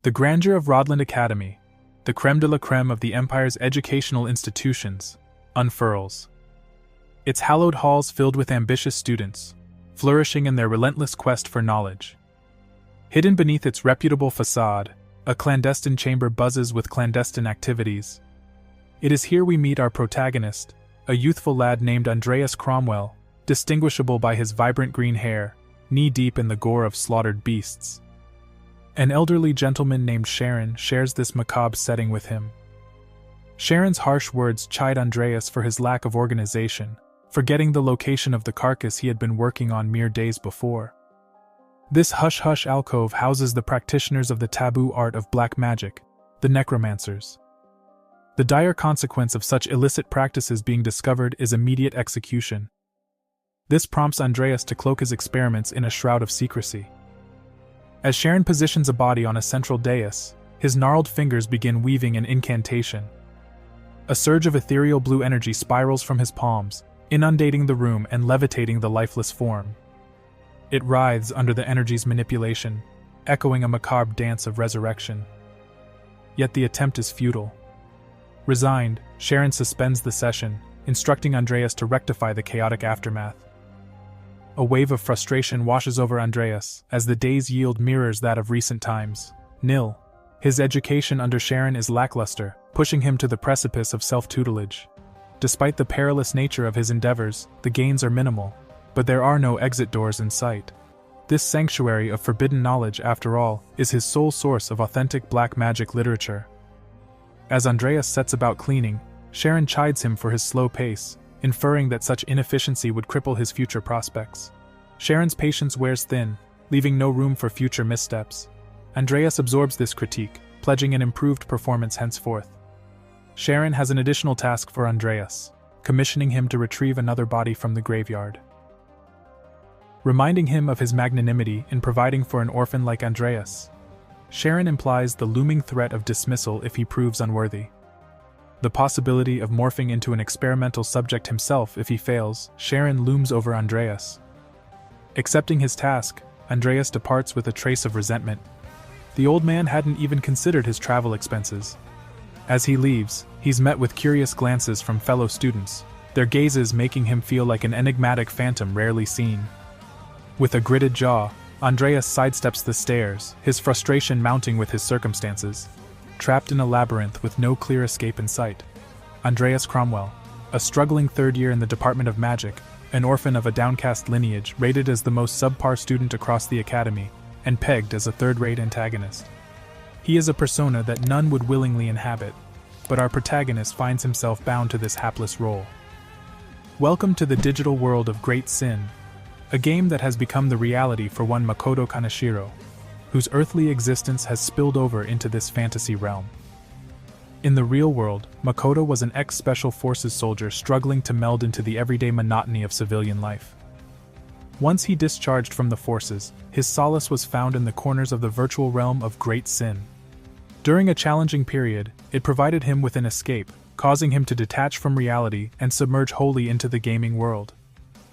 The grandeur of Rodland Academy, the creme de la creme of the Empire's educational institutions, unfurls. Its hallowed halls filled with ambitious students, flourishing in their relentless quest for knowledge. Hidden beneath its reputable facade, a clandestine chamber buzzes with clandestine activities. It is here we meet our protagonist, a youthful lad named Andreas Cromwell, distinguishable by his vibrant green hair, knee-deep in the gore of slaughtered beasts. An elderly gentleman named Sharon shares this macabre setting with him. Sharon's harsh words chide Andreas for his lack of organization, forgetting the location of the carcass he had been working on mere days before. This hush-hush alcove houses the practitioners of the taboo art of black magic, the Necromancers. The dire consequence of such illicit practices being discovered is immediate execution. This prompts Andreas to cloak his experiments in a shroud of secrecy. As Sharon positions a body on a central dais, his gnarled fingers begin weaving an incantation. A surge of ethereal blue energy spirals from his palms, inundating the room and levitating the lifeless form. It writhes under the energy's manipulation, echoing a macabre dance of resurrection. Yet the attempt is futile. Resigned, Sharon suspends the session, instructing Andreas to rectify the chaotic aftermath. A wave of frustration washes over Andreas as the day's yield mirrors that of recent times. Nil. His education under Sharon is lackluster, pushing him to the precipice of self-tutelage. Despite the perilous nature of his endeavors, the gains are minimal, but there are no exit doors in sight. This sanctuary of forbidden knowledge, after all, is his sole source of authentic black magic literature. As Andreas sets about cleaning, Sharon chides him for his slow pace, inferring that such inefficiency would cripple his future prospects. Sharon's patience wears thin, leaving no room for future missteps. Andreas absorbs this critique, pledging an improved performance henceforth. Sharon has an additional task for Andreas, commissioning him to retrieve another body from the graveyard. Reminding him of his magnanimity in providing for an orphan like Andreas, Sharon implies the looming threat of dismissal if he proves unworthy. The possibility of morphing into an experimental subject himself if he fails, Sharon looms over Andreas. Accepting his task, Andreas departs with a trace of resentment. The old man hadn't even considered his travel expenses. As he leaves, he's met with curious glances from fellow students, their gazes making him feel like an enigmatic phantom rarely seen. With a gritted jaw, Andreas sidesteps the stairs, his frustration mounting with his circumstances. Trapped in a labyrinth with no clear escape in sight, Andreas Cromwell, a struggling third year in the Department of Magic, an orphan of a downcast lineage, rated as the most subpar student across the academy, and pegged as a third-rate antagonist. He is a persona that none would willingly inhabit, but our protagonist finds himself bound to this hapless role. Welcome to the digital world of Great Sin, a game that has become the reality for one Makoto Kaneshiro, whose earthly existence has spilled over into this fantasy realm. In the real world, Makoto was an ex-Special Forces soldier struggling to meld into the everyday monotony of civilian life. Once he discharged from the forces, his solace was found in the corners of the virtual realm of Great Sin. During a challenging period, it provided him with an escape, causing him to detach from reality and submerge wholly into the gaming world.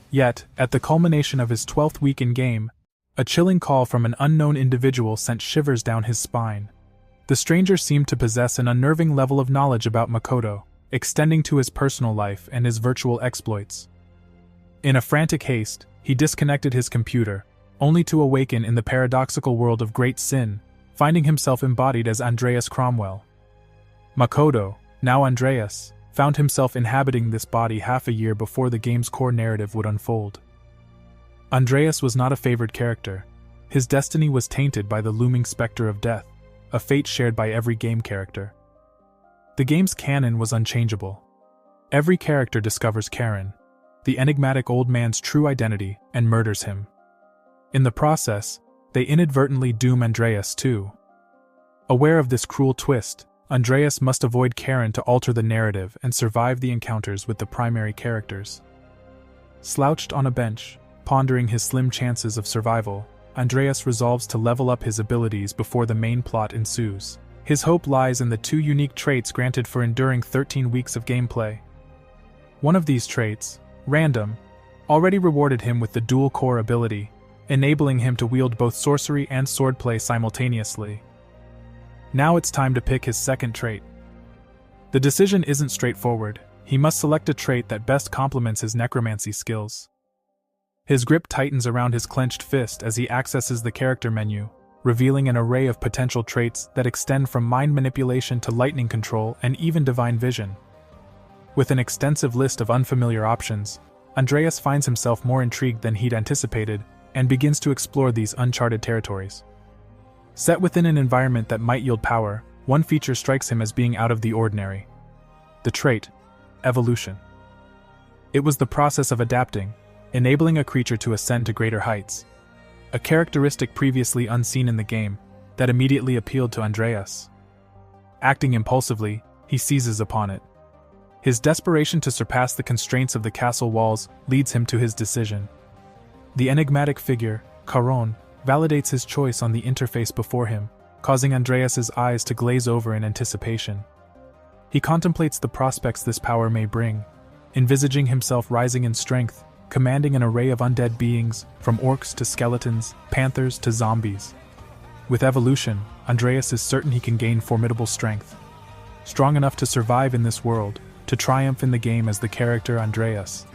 Yet, at the culmination of his 12th week in-game, a chilling call from an unknown individual sent shivers down his spine. The stranger seemed to possess an unnerving level of knowledge about Makoto, extending to his personal life and his virtual exploits. In a frantic haste, he disconnected his computer, only to awaken in the paradoxical world of Great Sin, finding himself embodied as Andreas Cromwell. Makoto, now Andreas, found himself inhabiting this body half a year before the game's core narrative would unfold. Andreas was not a favored character. His destiny was tainted by the looming specter of death, a fate shared by every game character. The game's canon was unchangeable. Every character discovers Karen, the enigmatic old man's true identity, and murders him. In the process, they inadvertently doom Andreas too. Aware of this cruel twist, Andreas must avoid Karen to alter the narrative and survive the encounters with the primary characters. Slouched on a bench, pondering his slim chances of survival, Andreas resolves to level up his abilities before the main plot ensues. His hope lies in the two unique traits granted for enduring 13 weeks of gameplay. One of these traits, Random, already rewarded him with the dual core ability, enabling him to wield both sorcery and swordplay simultaneously. Now it's time to pick his second trait. The decision isn't straightforward. He must select a trait that best complements his necromancy skills. His grip tightens around his clenched fist as he accesses the character menu, revealing an array of potential traits that extend from mind manipulation to lightning control and even divine vision. With an extensive list of unfamiliar options, Andreas finds himself more intrigued than he'd anticipated and begins to explore these uncharted territories. Set within an environment that might yield power, one feature strikes him as being out of the ordinary. The trait, evolution. It was the process of adapting, enabling a creature to ascend to greater heights. A characteristic previously unseen in the game that immediately appealed to Andreas. Acting impulsively, he seizes upon it. His desperation to surpass the constraints of the castle walls leads him to his decision. The enigmatic figure, Charon, validates his choice on the interface before him, causing Andreas's eyes to glaze over in anticipation. He contemplates the prospects this power may bring, envisaging himself rising in strength, commanding an array of undead beings, from orcs to skeletons, panthers to zombies. With evolution, Andreas is certain he can gain formidable strength. Strong enough to survive in this world, to triumph in the game as the character Andreas.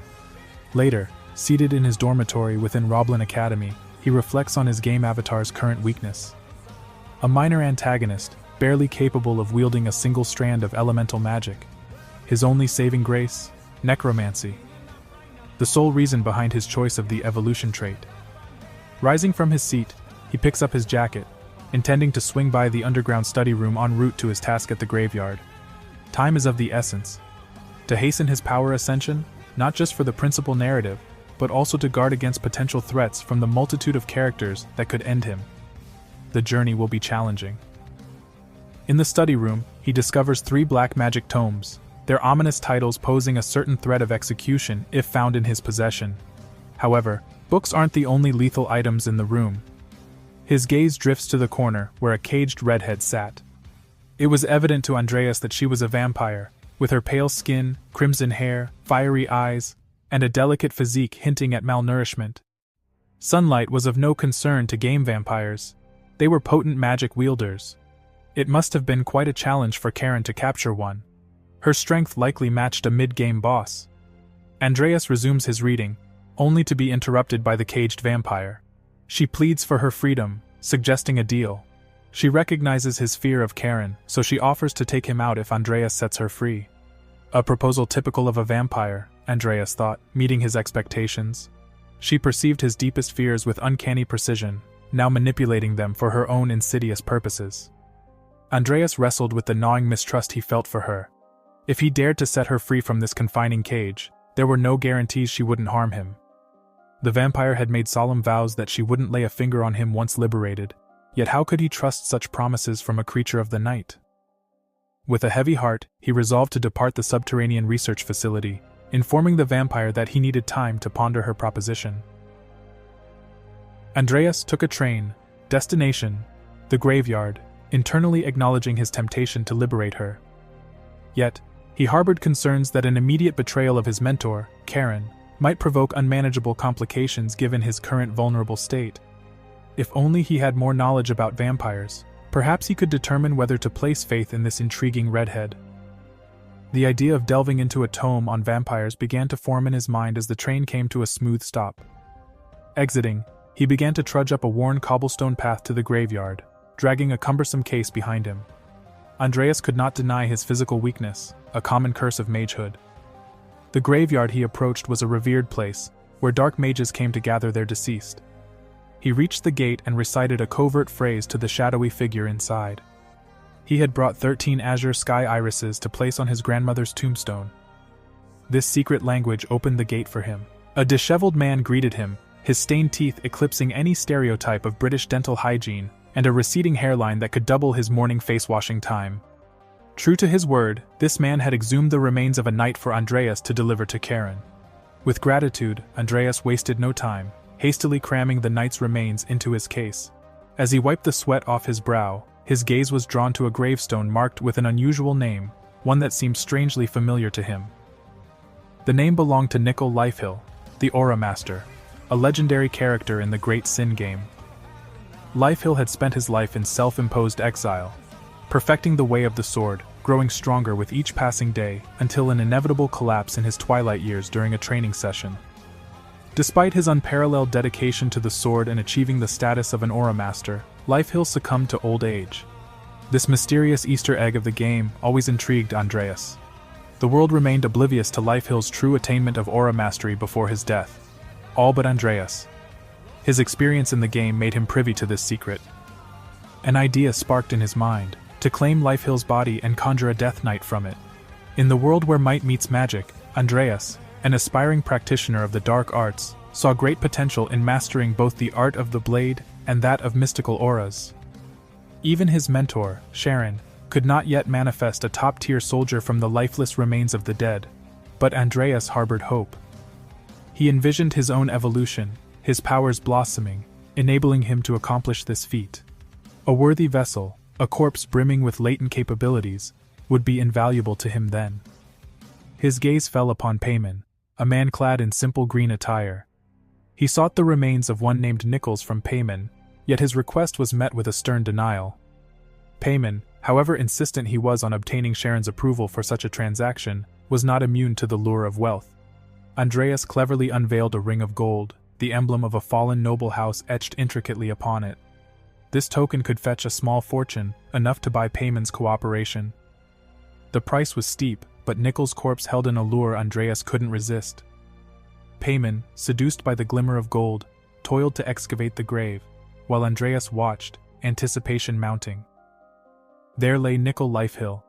Later, seated in his dormitory within Roblin Academy, he reflects on his game avatar's current weakness. A minor antagonist, barely capable of wielding a single strand of elemental magic. His only saving grace, necromancy. The sole reason behind his choice of the evolution trait. Rising from his seat, he picks up his jacket, intending to swing by the underground study room en route to his task at the graveyard. Time is of the essence. To hasten his power ascension, not just for the principal narrative, but also to guard against potential threats from the multitude of characters that could end him. The journey will be challenging. In the study room, he discovers 3 black magic tomes, their ominous titles posing a certain threat of execution if found in his possession. However, books aren't the only lethal items in the room. His gaze drifts to the corner where a caged redhead sat. It was evident to Andreas that she was a vampire, with her pale skin, crimson hair, fiery eyes, and a delicate physique hinting at malnourishment. Sunlight was of no concern to game vampires. They were potent magic wielders. It must have been quite a challenge for Karen to capture one. Her strength likely matched a mid-game boss. Andreas resumes his reading, only to be interrupted by the caged vampire. She pleads for her freedom, suggesting a deal. She recognizes his fear of Karen, so she offers to take him out if Andreas sets her free. A proposal typical of a vampire, Andreas thought, meeting his expectations. She perceived his deepest fears with uncanny precision, now manipulating them for her own insidious purposes. Andreas wrestled with the gnawing mistrust he felt for her. If he dared to set her free from this confining cage, there were no guarantees she wouldn't harm him. The vampire had made solemn vows that she wouldn't lay a finger on him once liberated, yet how could he trust such promises from a creature of the night? With a heavy heart, he resolved to depart the subterranean research facility, informing the vampire that he needed time to ponder her proposition. Andreas took a train, destination, the graveyard, internally acknowledging his temptation to liberate her. Yet, he harbored concerns that an immediate betrayal of his mentor, Karen, might provoke unmanageable complications given his current vulnerable state. If only he had more knowledge about vampires, perhaps he could determine whether to place faith in this intriguing redhead. The idea of delving into a tome on vampires began to form in his mind as the train came to a smooth stop. Exiting, he began to trudge up a worn cobblestone path to the graveyard, dragging a cumbersome case behind him. Andreas could not deny his physical weakness, a common curse of magehood. The graveyard he approached was a revered place, where dark mages came to gather their deceased. He reached the gate and recited a covert phrase to the shadowy figure inside. He had brought 13 azure sky irises to place on his grandmother's tombstone. This secret language opened the gate for him. A disheveled man greeted him, his stained teeth eclipsing any stereotype of British dental hygiene, and a receding hairline that could double his morning face-washing time. True to his word, this man had exhumed the remains of a knight for Andreas to deliver to Karen. With gratitude, Andreas wasted no time, hastily cramming the knight's remains into his case. As he wiped the sweat off his brow, his gaze was drawn to a gravestone marked with an unusual name, one that seemed strangely familiar to him. The name belonged to Nicol Lifehill, the Aura Master, a legendary character in the Great Sin game. Lifehill had spent his life in self-imposed exile, perfecting the way of the sword, growing stronger with each passing day until an inevitable collapse in his twilight years during a training session. Despite his unparalleled dedication to the sword and achieving the status of an aura master, Lifehill succumbed to old age. This mysterious Easter egg of the game always intrigued Andreas. The world remained oblivious to Lifehill's true attainment of aura mastery before his death. All but Andreas. His experience in the game made him privy to this secret. An idea sparked in his mind, to claim Lifehill's body and conjure a death knight from it. In the world where might meets magic, Andreas, an aspiring practitioner of the dark arts, saw great potential in mastering both the art of the blade and that of mystical auras. Even his mentor, Sharon, could not yet manifest a top-tier soldier from the lifeless remains of the dead, but Andreas harbored hope. He envisioned his own evolution, his powers blossoming, enabling him to accomplish this feat. A worthy vessel, a corpse brimming with latent capabilities, would be invaluable to him then. His gaze fell upon Payman, a man clad in simple green attire. He sought the remains of one named Nichols from Payman, yet his request was met with a stern denial. Payman, however insistent he was on obtaining Sharon's approval for such a transaction, was not immune to the lure of wealth. Andreas cleverly unveiled a ring of gold, the emblem of a fallen noble house etched intricately upon it. This token could fetch a small fortune, enough to buy Payman's cooperation. The price was steep, but Nichols' corpse held an allure Andreas couldn't resist. Payman, seduced by the glimmer of gold, toiled to excavate the grave, while Andreas watched, anticipation mounting. There lay Nicol Lifehill,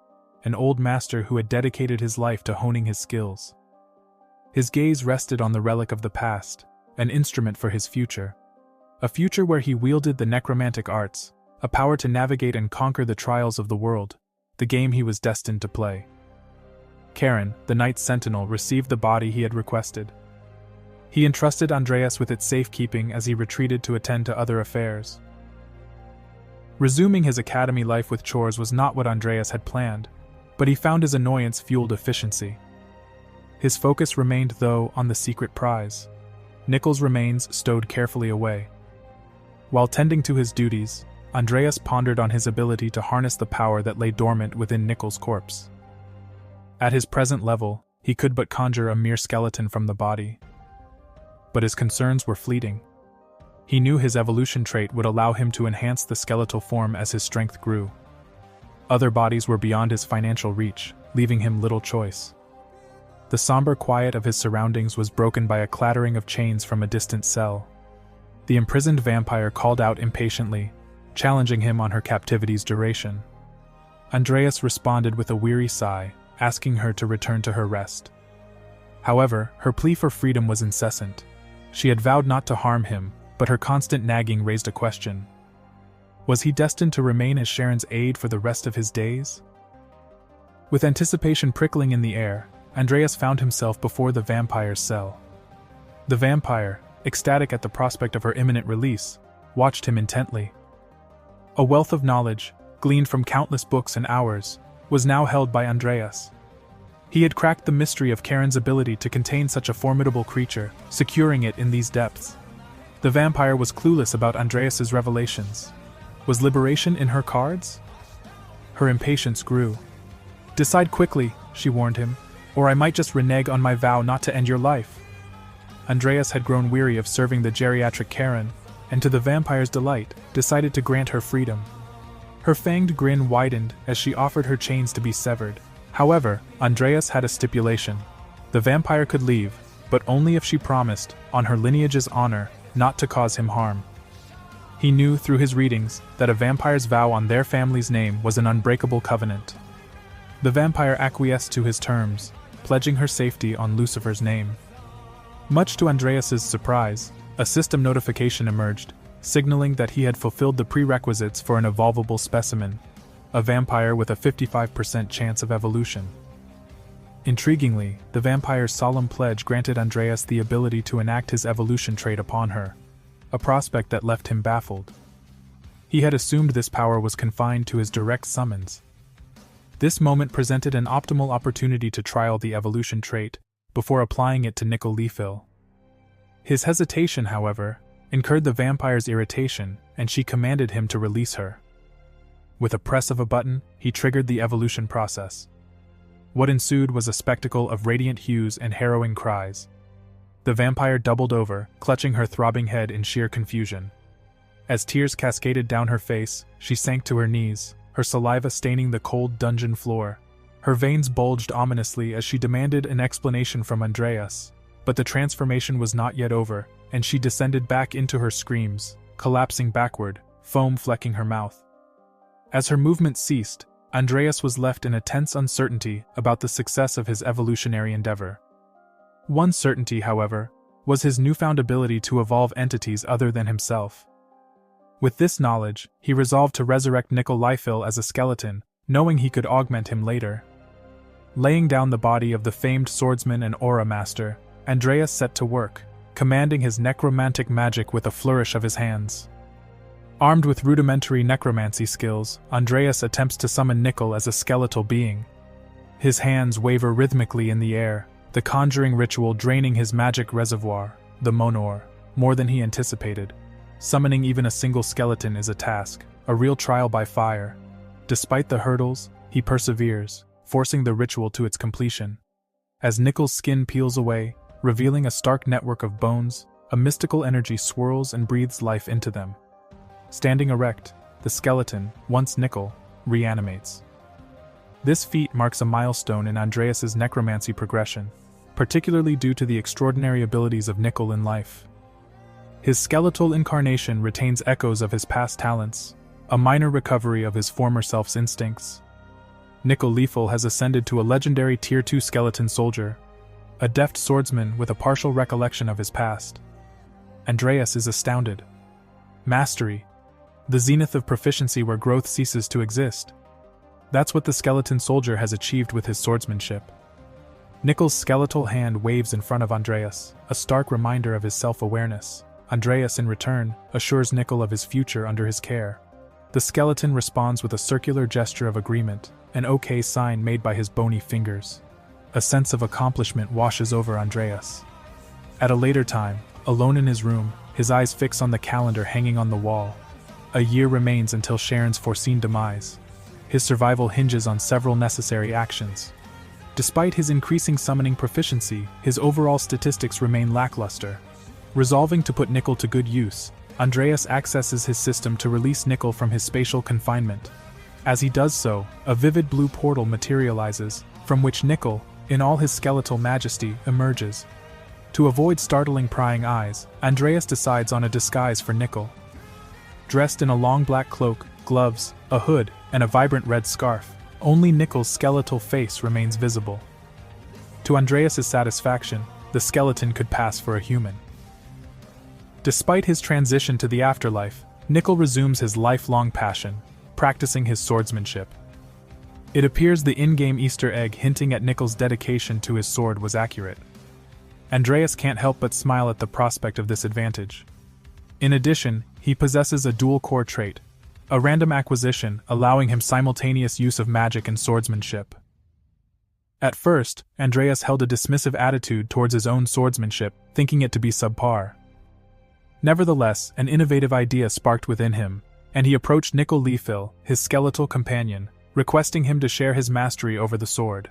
an old master who had dedicated his life to honing his skills. His gaze rested on the relic of the past, an instrument for his future. A future where he wielded the necromantic arts, a power to navigate and conquer the trials of the world, the game he was destined to play. Karen, the Night Sentinel, received the body he had requested. He entrusted Andreas with its safekeeping as he retreated to attend to other affairs. Resuming his academy life with chores was not what Andreas had planned, but he found his annoyance fueled efficiency. His focus remained, though, on the secret prize. Nichols' remains stowed carefully away. While tending to his duties, Andreas pondered on his ability to harness the power that lay dormant within Nichols' corpse. At his present level, he could but conjure a mere skeleton from the body. But his concerns were fleeting. He knew his evolution trait would allow him to enhance the skeletal form as his strength grew. Other bodies were beyond his financial reach, leaving him little choice. The somber quiet of his surroundings was broken by a clattering of chains from a distant cell. The imprisoned vampire called out impatiently, challenging him on her captivity's duration. Andreas responded with a weary sigh, asking her to return to her rest. However, her plea for freedom was incessant. She had vowed not to harm him, but her constant nagging raised a question. Was he destined to remain as Sharon's aide for the rest of his days? With anticipation prickling in the air, Andreas found himself before the vampire's cell. The vampire, ecstatic at the prospect of her imminent release, watched him intently. A wealth of knowledge, gleaned from countless books and hours, was now held by Andreas. He had cracked the mystery of Karen's ability to contain such a formidable creature, securing it in these depths. The vampire was clueless about Andreas's revelations. Was liberation in her cards? Her impatience grew. "Decide quickly," she warned him, "or I might just renege on my vow not to end your life." Andreas had grown weary of serving the geriatric Karen, and to the vampire's delight, decided to grant her freedom. Her fanged grin widened as she offered her chains to be severed. However, Andreas had a stipulation. The vampire could leave, but only if she promised, on her lineage's honor, not to cause him harm. He knew through his readings that a vampire's vow on their family's name was an unbreakable covenant. The vampire acquiesced to his terms, pledging her safety on Lucifer's name. Much to Andreas's surprise, a system notification emerged, signaling that he had fulfilled the prerequisites for an evolvable specimen, a vampire with a 55% chance of evolution. Intriguingly, the vampire's solemn pledge granted Andreas the ability to enact his evolution trait upon her, a prospect that left him baffled. He had assumed this power was confined to his direct summons. This moment presented an optimal opportunity to trial the evolution trait, before applying it to Nicol Lifehill. His hesitation, however, incurred the vampire's irritation, and she commanded him to release her. With a press of a button, he triggered the evolution process. What ensued was a spectacle of radiant hues and harrowing cries. The vampire doubled over, clutching her throbbing head in sheer confusion. As tears cascaded down her face, she sank to her knees, her saliva staining the cold dungeon floor. Her veins bulged ominously as she demanded an explanation from Andreas, but the transformation was not yet over, and she descended back into her screams, collapsing backward, foam flecking her mouth. As her movement ceased, Andreas was left in a tense uncertainty about the success of his evolutionary endeavor. One certainty, however, was his newfound ability to evolve entities other than himself. With this knowledge, he resolved to resurrect Nickel Lifil as a skeleton, knowing he could augment him later. Laying down the body of the famed swordsman and aura master, Andreas set to work, commanding his necromantic magic with a flourish of his hands. Armed with rudimentary necromancy skills, Andreas attempts to summon Nickel as a skeletal being. His hands waver rhythmically in the air, the conjuring ritual draining his magic reservoir, the Monor, more than he anticipated. Summoning even a single skeleton is a task, a real trial by fire. Despite the hurdles, he perseveres, forcing the ritual to its completion. As Nickel's skin peels away, revealing a stark network of bones, a mystical energy swirls and breathes life into them. Standing erect, the skeleton, once Nickel, reanimates. This feat marks a milestone in Andreas's necromancy progression, particularly due to the extraordinary abilities of Nickel in life. His skeletal incarnation retains echoes of his past talents, a minor recovery of his former self's instincts. Nickel Lifil has ascended to a legendary Tier 2 skeleton soldier, a deft swordsman with a partial recollection of his past. Andreas is astounded. Mastery, the zenith of proficiency where growth ceases to exist. That's what the skeleton soldier has achieved with his swordsmanship. Nickel's skeletal hand waves in front of Andreas, a stark reminder of his self-awareness. Andreas, in return, assures Nickel of his future under his care. The skeleton responds with a circular gesture of agreement, an OK sign made by his bony fingers. A sense of accomplishment washes over Andreas. At a later time, alone in his room, his eyes fix on the calendar hanging on the wall. A year remains until Sharon's foreseen demise. His survival hinges on several necessary actions. Despite his increasing summoning proficiency, his overall statistics remain lackluster. Resolving to put Nickel to good use, Andreas accesses his system to release Nickel from his spatial confinement. As he does so, a vivid blue portal materializes, from which Nickel, in all his skeletal majesty, emerges. To avoid startling prying eyes, Andreas decides on a disguise for Nickel. Dressed in a long black cloak, gloves, a hood, and a vibrant red scarf, only Nickel's skeletal face remains visible. To Andreas's satisfaction, the skeleton could pass for a human. Despite his transition to the afterlife, Nickel resumes his lifelong passion, practicing his swordsmanship. It appears the in-game Easter egg hinting at Nickel's dedication to his sword was accurate. Andreas can't help but smile at the prospect of this advantage. In addition, he possesses a dual-core trait, a random acquisition allowing him simultaneous use of magic and swordsmanship. At first, Andreas held a dismissive attitude towards his own swordsmanship, thinking it to be subpar. Nevertheless, an innovative idea sparked within him, and he approached Nickel Lifil, his skeletal companion, requesting him to share his mastery over the sword.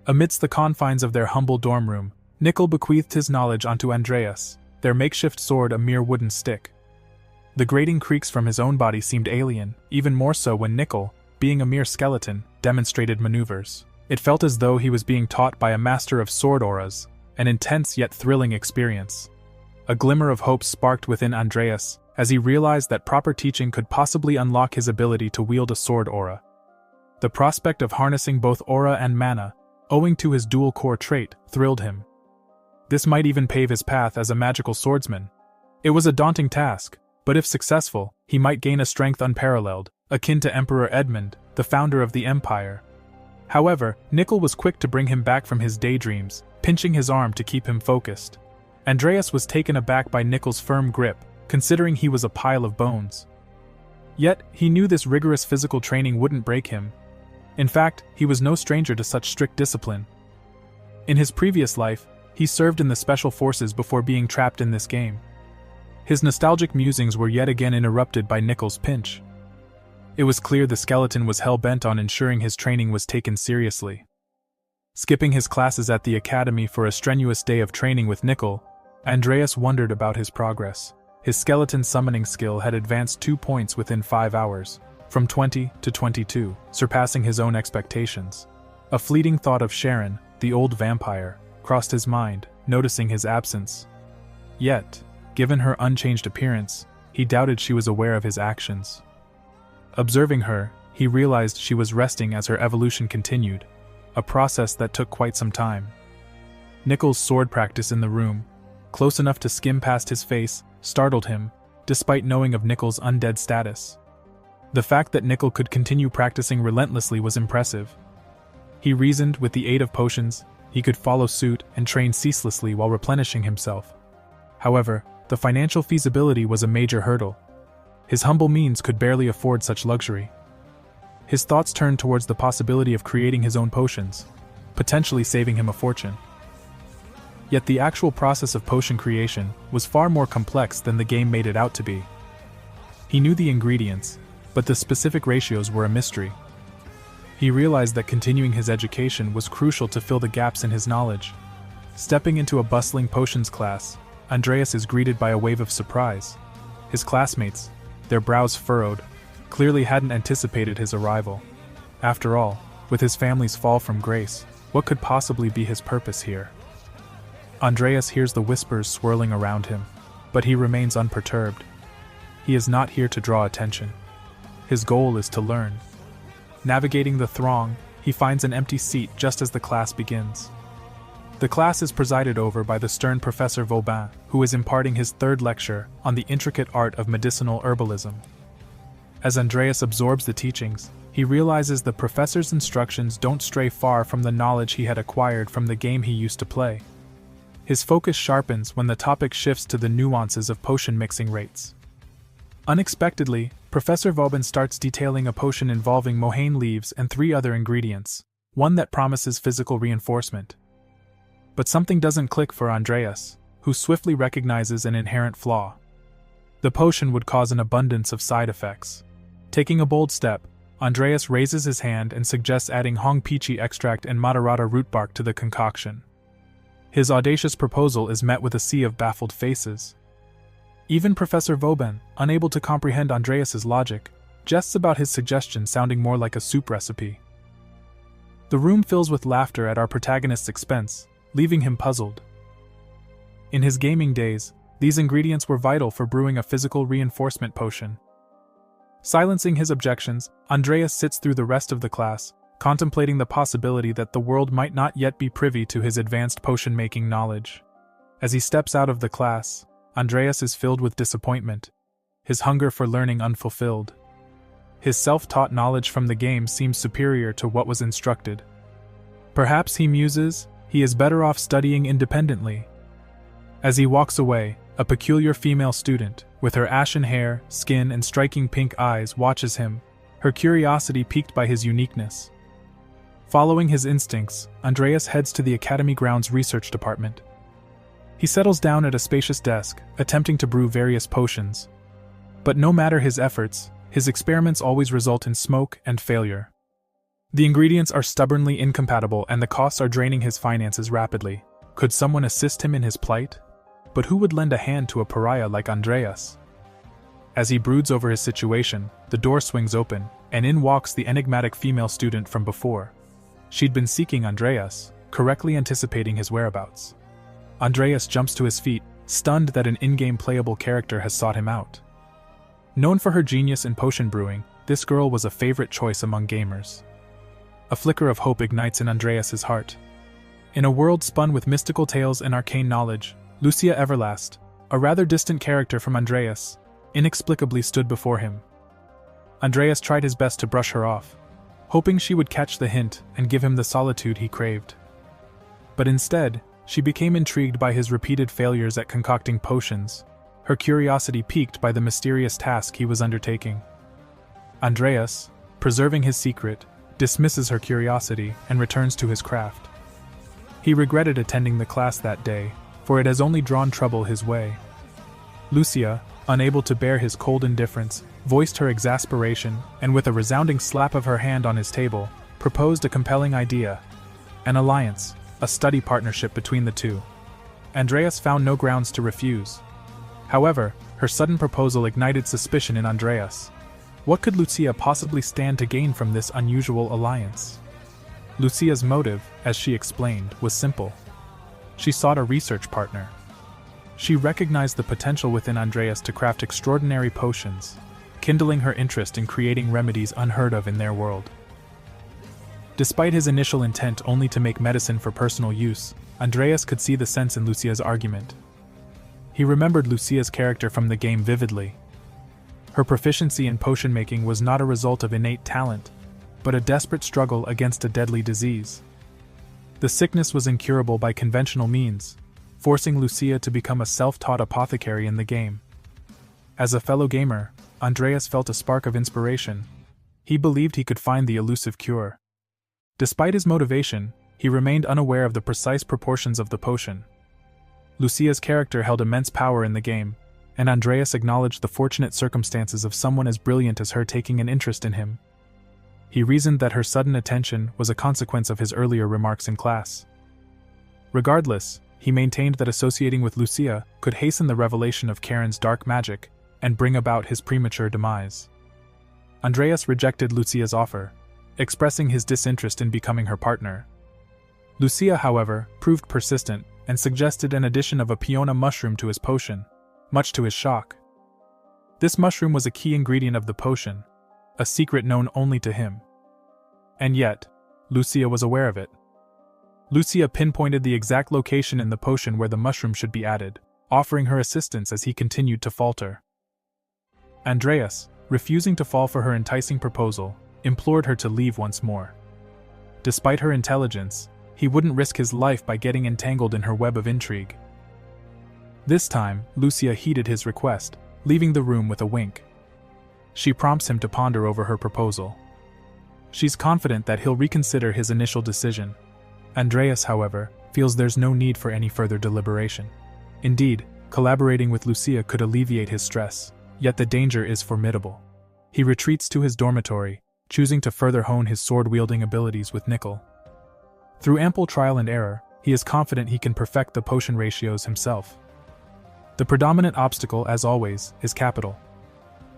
Amidst the confines of their humble dorm room, Nickel bequeathed his knowledge onto Andreas, their makeshift sword a mere wooden stick. The grating creaks from his own body seemed alien, even more so when Nickel, being a mere skeleton, demonstrated maneuvers. It felt as though he was being taught by a master of sword auras, an intense yet thrilling experience. A glimmer of hope sparked within Andreas as he realized that proper teaching could possibly unlock his ability to wield a sword aura. The prospect of harnessing both aura and mana, owing to his dual-core trait, thrilled him. This might even pave his path as a magical swordsman. It was a daunting task, but if successful, he might gain a strength unparalleled, akin to Emperor Edmund, the founder of the Empire. However, Nickel was quick to bring him back from his daydreams, pinching his arm to keep him focused. Andreas was taken aback by Nickel's firm grip, considering he was a pile of bones. Yet, he knew this rigorous physical training wouldn't break him. In fact, he was no stranger to such strict discipline. In his previous life, he served in the Special Forces before being trapped in this game. His nostalgic musings were yet again interrupted by Nickel's pinch. It was clear the skeleton was hell-bent on ensuring his training was taken seriously. Skipping his classes at the academy for a strenuous day of training with Nickel, Andreas wondered about his progress. His skeleton summoning skill had advanced 2 points within 5 hours, from 20 to 22, surpassing his own expectations. A fleeting thought of Sharon, the old vampire, crossed his mind, noticing his absence. Yet, given her unchanged appearance, he doubted she was aware of his actions. Observing her, he realized she was resting as her evolution continued, a process that took quite some time. Nickel's sword practice in the room, close enough to skim past his face, startled him, despite knowing of Nickel's undead status. The fact that Nickel could continue practicing relentlessly was impressive. He reasoned with the aid of potions, he could follow suit and train ceaselessly while replenishing himself. However, the financial feasibility was a major hurdle. His humble means could barely afford such luxury. His thoughts turned towards the possibility of creating his own potions, potentially saving him a fortune. Yet the actual process of potion creation was far more complex than the game made it out to be. He knew the ingredients, but the specific ratios were a mystery. He realized that continuing his education was crucial to fill the gaps in his knowledge. Stepping into a bustling potions class, Andreas is greeted by a wave of surprise. His classmates, their brows furrowed, clearly hadn't anticipated his arrival. After all, with his family's fall from grace, what could possibly be his purpose here? Andreas hears the whispers swirling around him, but he remains unperturbed. He is not here to draw attention. His goal is to learn. Navigating the throng, he finds an empty seat just as the class begins. The class is presided over by the stern Professor Vauban, who is imparting his third lecture on the intricate art of medicinal herbalism. As Andreas absorbs the teachings, he realizes the professor's instructions don't stray far from the knowledge he had acquired from the game he used to play. His focus sharpens when the topic shifts to the nuances of potion mixing rates. Unexpectedly, Professor Vauban starts detailing a potion involving mohaine leaves and 3 other ingredients, one that promises physical reinforcement. But something doesn't click for Andreas, who swiftly recognizes an inherent flaw. The potion would cause an abundance of side effects. Taking a bold step, Andreas raises his hand and suggests adding Hong Pichi extract and Matarata root bark to the concoction. His audacious proposal is met with a sea of baffled faces. Even Professor Vauban, unable to comprehend Andreas's logic, jests about his suggestion sounding more like a soup recipe. The room fills with laughter at our protagonist's expense, leaving him puzzled. In his gaming days, these ingredients were vital for brewing a physical reinforcement potion. Silencing his objections, Andreas sits through the rest of the class, contemplating the possibility that the world might not yet be privy to his advanced potion-making knowledge. As he steps out of the class, Andreas is filled with disappointment, his hunger for learning unfulfilled. His self-taught knowledge from the game seems superior to what was instructed. Perhaps, he muses, he is better off studying independently. As he walks away, a peculiar female student, with her ashen hair, skin, and striking pink eyes, watches him, her curiosity piqued by his uniqueness. Following his instincts, Andreas heads to the Academy grounds research department. He settles down at a spacious desk, attempting to brew various potions. But no matter his efforts, his experiments always result in smoke and failure. The ingredients are stubbornly incompatible and the costs are draining his finances rapidly. Could someone assist him in his plight? But who would lend a hand to a pariah like Andreas? As he broods over his situation, the door swings open, and in walks the enigmatic female student from before. She'd been seeking Andreas, correctly anticipating his whereabouts. Andreas jumps to his feet, stunned that an in-game playable character has sought him out. Known for her genius in potion brewing, this girl was a favorite choice among gamers. A flicker of hope ignites in Andreas's heart. In a world spun with mystical tales and arcane knowledge, Lucia Everlast, a rather distant character from Andreas, inexplicably stood before him. Andreas tried his best to brush her off, hoping she would catch the hint and give him the solitude he craved. But instead, she became intrigued by his repeated failures at concocting potions, her curiosity piqued by the mysterious task he was undertaking. Andreas, preserving his secret, dismisses her curiosity and returns to his craft. He regretted attending the class that day, for it has only drawn trouble his way. Lucia, unable to bear his cold indifference, voiced her exasperation, and with a resounding slap of her hand on his table, proposed a compelling idea: an alliance, a study partnership between the two. Andreas found no grounds to refuse. However, her sudden proposal ignited suspicion in Andreas. What could Lucia possibly stand to gain from this unusual alliance? Lucia's motive, as she explained, was simple. She sought a research partner. She recognized the potential within Andreas to craft extraordinary potions, kindling her interest in creating remedies unheard of in their world. Despite his initial intent only to make medicine for personal use, Andreas could see the sense in Lucia's argument. He remembered Lucia's character from the game vividly. Her proficiency in potion making was not a result of innate talent, but a desperate struggle against a deadly disease. The sickness was incurable by conventional means, forcing Lucia to become a self-taught apothecary in the game. As a fellow gamer, Andreas felt a spark of inspiration. He believed he could find the elusive cure. Despite his motivation, he remained unaware of the precise proportions of the potion. Lucia's character held immense power in the game, and Andreas acknowledged the fortunate circumstances of someone as brilliant as her taking an interest in him. He reasoned that her sudden attention was a consequence of his earlier remarks in class. Regardless, he maintained that associating with Lucia could hasten the revelation of Karen's dark magic and bring about his premature demise. Andreas rejected Lucia's offer, expressing his disinterest in becoming her partner. Lucia, however, proved persistent and suggested an addition of a peona mushroom to his potion, much to his shock. This mushroom was a key ingredient of the potion, a secret known only to him. And yet, Lucia was aware of it. Lucia pinpointed the exact location in the potion where the mushroom should be added, offering her assistance as he continued to falter. Andreas, refusing to fall for her enticing proposal, implored her to leave once more. Despite her intelligence, he wouldn't risk his life by getting entangled in her web of intrigue. This time, Lucia heeded his request, leaving the room with a wink. She prompts him to ponder over her proposal. She's confident that he'll reconsider his initial decision. Andreas, however, feels there's no need for any further deliberation. Indeed, collaborating with Lucia could alleviate his stress, yet the danger is formidable. He retreats to his dormitory, choosing to further hone his sword-wielding abilities with Nickel. Through ample trial and error, he is confident he can perfect the potion ratios himself. The predominant obstacle, as always, is capital.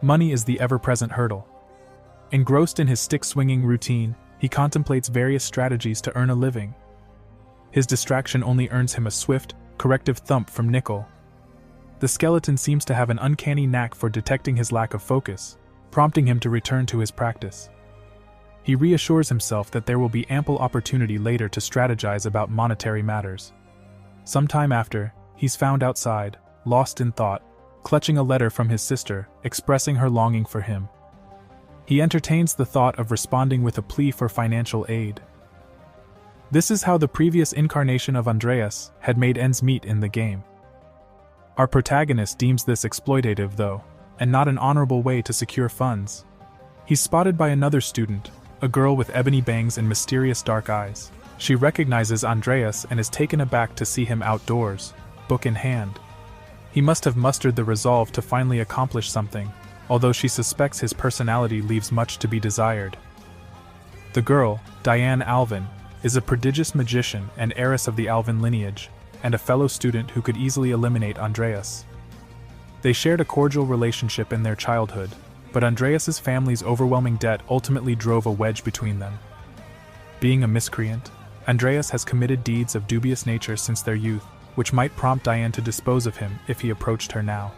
Money is the ever-present hurdle. Engrossed in his stick-swinging routine, he contemplates various strategies to earn a living. His distraction only earns him a swift, corrective thump from Nickel. The skeleton seems to have an uncanny knack for detecting his lack of focus, prompting him to return to his practice. He reassures himself that there will be ample opportunity later to strategize about monetary matters. Sometime after, he's found outside, lost in thought, clutching a letter from his sister, expressing her longing for him. He entertains the thought of responding with a plea for financial aid. This is how the previous incarnation of Andreas had made ends meet in the game. Our protagonist deems this exploitative, though, and not an honorable way to secure funds. He's spotted by another student, a girl with ebony bangs and mysterious dark eyes. She recognizes Andreas and is taken aback to see him outdoors, book in hand. He must have mustered the resolve to finally accomplish something, although she suspects his personality leaves much to be desired. The girl, Diane Alvin, is a prodigious magician and heiress of the Alvin lineage, and a fellow student who could easily eliminate Andreas. They shared a cordial relationship in their childhood, but Andreas's family's overwhelming debt ultimately drove a wedge between them. Being a miscreant, Andreas has committed deeds of dubious nature since their youth, which might prompt Diane to dispose of him if he approached her now.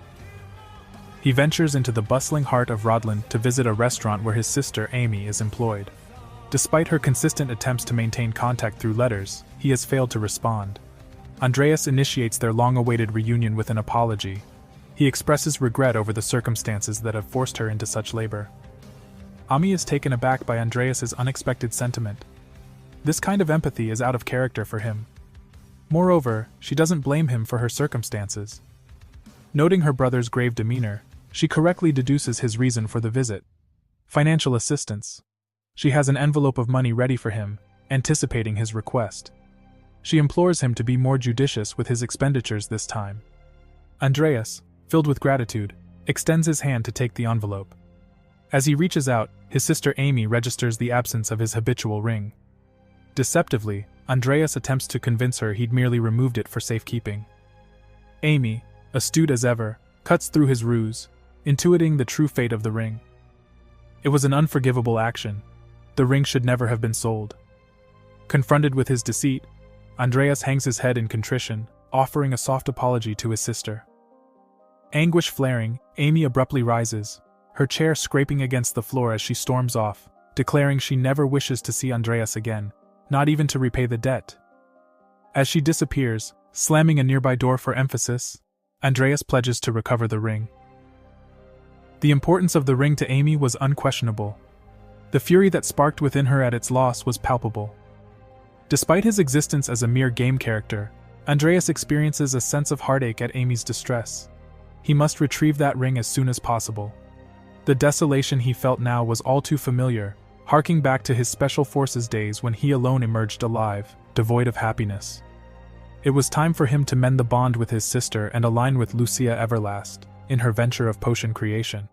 He ventures into the bustling heart of Rodland to visit a restaurant where his sister Amy is employed. Despite her consistent attempts to maintain contact through letters, he has failed to respond. Andreas initiates their long-awaited reunion with an apology. He expresses regret over the circumstances that have forced her into such labor. Amy is taken aback by Andreas's unexpected sentiment. This kind of empathy is out of character for him. Moreover, she doesn't blame him for her circumstances. Noting her brother's grave demeanor, she correctly deduces his reason for the visit: financial assistance. She has an envelope of money ready for him, anticipating his request. She implores him to be more judicious with his expenditures this time. Andreas, filled with gratitude, extends his hand to take the envelope. As he reaches out, his sister Amy registers the absence of his habitual ring. Deceptively, Andreas attempts to convince her he'd merely removed it for safekeeping. Amy, astute as ever, cuts through his ruse, intuiting the true fate of the ring. It was an unforgivable action. The ring should never have been sold. Confronted with his deceit, Andreas hangs his head in contrition, offering a soft apology to his sister. Anguish flaring, Amy abruptly rises, her chair scraping against the floor as she storms off, declaring she never wishes to see Andreas again, not even to repay the debt. As she disappears, slamming a nearby door for emphasis, Andreas pledges to recover the ring. The importance of the ring to Amy was unquestionable. The fury that sparked within her at its loss was palpable. Despite his existence as a mere game character, Andreas experiences a sense of heartache at Amy's distress. He must retrieve that ring as soon as possible. The desolation he felt now was all too familiar, harking back to his Special Forces days when he alone emerged alive, devoid of happiness. It was time for him to mend the bond with his sister and align with Lucia Everlast in her venture of potion creation.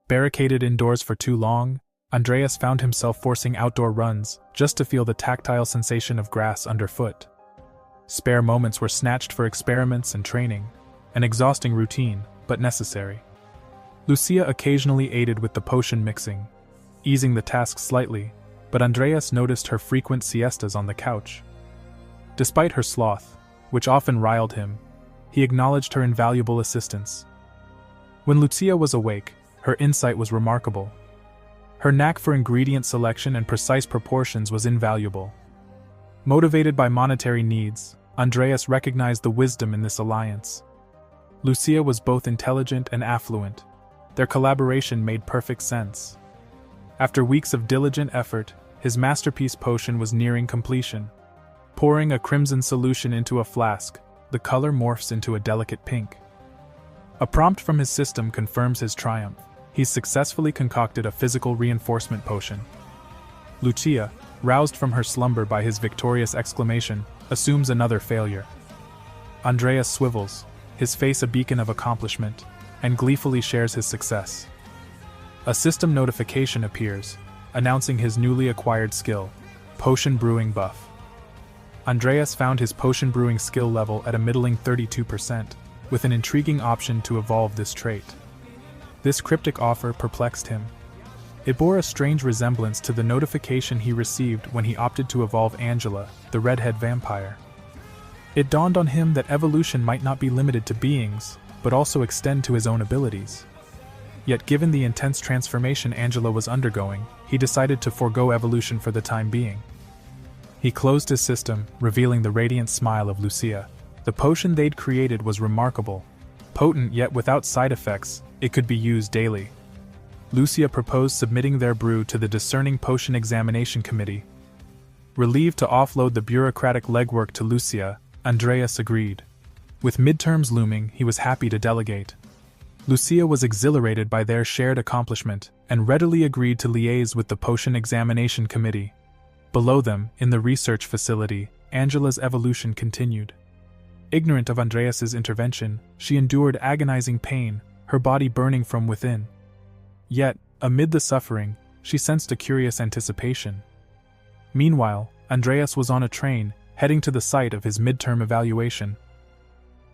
Barricaded indoors for too long, Andreas found himself forcing outdoor runs just to feel the tactile sensation of grass underfoot. Spare moments were snatched for experiments and training, an exhausting routine, but necessary. Lucia occasionally aided with the potion mixing, easing the task slightly, but Andreas noticed her frequent siestas on the couch. Despite her sloth, which often riled him, he acknowledged her invaluable assistance. When Lucia was awake, her insight was remarkable. Her knack for ingredient selection and precise proportions was invaluable. Motivated by monetary needs, Andreas recognized the wisdom in this alliance. Lucia was both intelligent and affluent. Their collaboration made perfect sense. After weeks of diligent effort, his masterpiece potion was nearing completion. Pouring a crimson solution into a flask, the color morphs into a delicate pink. A prompt from his system confirms his triumph. He's successfully concocted a physical reinforcement potion. Lucia, roused from her slumber by his victorious exclamation, assumes another failure. Andreas swivels, his face a beacon of accomplishment, and gleefully shares his success. A system notification appears, announcing his newly acquired skill, Potion Brewing Buff. Andreas found his potion brewing skill level at a middling 32%, with an intriguing option to evolve this trait. This cryptic offer perplexed him. It bore a strange resemblance to the notification he received when he opted to evolve Angela, the redhead vampire. It dawned on him that evolution might not be limited to beings, but also extend to his own abilities. Yet given the intense transformation Angela was undergoing, he decided to forego evolution for the time being. He closed his system, revealing the radiant smile of Lucia. The potion they'd created was remarkable. Potent yet without side effects, it could be used daily. Lucia proposed submitting their brew to the Discerning Potion Examination Committee. Relieved to offload the bureaucratic legwork to Lucia, Andreas agreed. With midterms looming, he was happy to delegate. Lucia was exhilarated by their shared accomplishment and readily agreed to liaise with the Potion Examination Committee. Below them, in the research facility, Angela's evolution continued. Ignorant of Andreas's intervention, she endured agonizing pain, her body burning from within. Yet, amid the suffering, she sensed a curious anticipation. Meanwhile, Andreas was on a train, heading to the site of his midterm evaluation.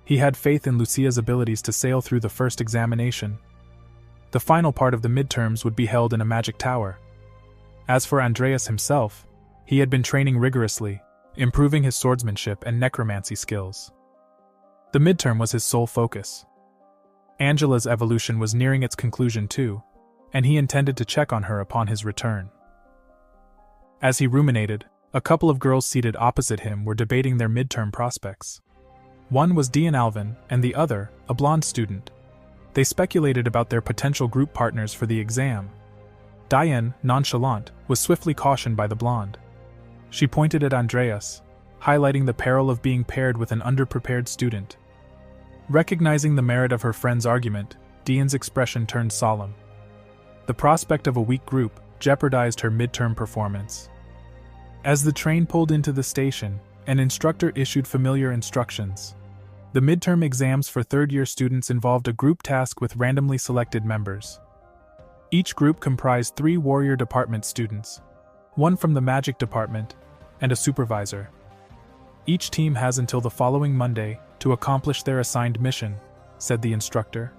He had faith in Lucia's abilities to sail through the first examination. The final part of the midterms would be held in a magic tower. As for Andreas himself, he had been training rigorously, improving his swordsmanship and necromancy skills. The midterm was his sole focus. Angela's evolution was nearing its conclusion too, and he intended to check on her upon his return. As he ruminated, a couple of girls seated opposite him were debating their midterm prospects. One was Dian Alvin, and the other, a blonde student. They speculated about their potential group partners for the exam. Diane, nonchalant, was swiftly cautioned by the blonde. She pointed at Andreas, highlighting the peril of being paired with an underprepared student. Recognizing the merit of her friend's argument, Dian's expression turned solemn. The prospect of a weak group jeopardized her midterm performance. As the train pulled into the station, an instructor issued familiar instructions. The midterm exams for third-year students involved a group task with randomly selected members. Each group comprised 3 warrior department students, one from the magic department, and a supervisor. Each team has until the following Monday to accomplish their assigned mission, said the instructor.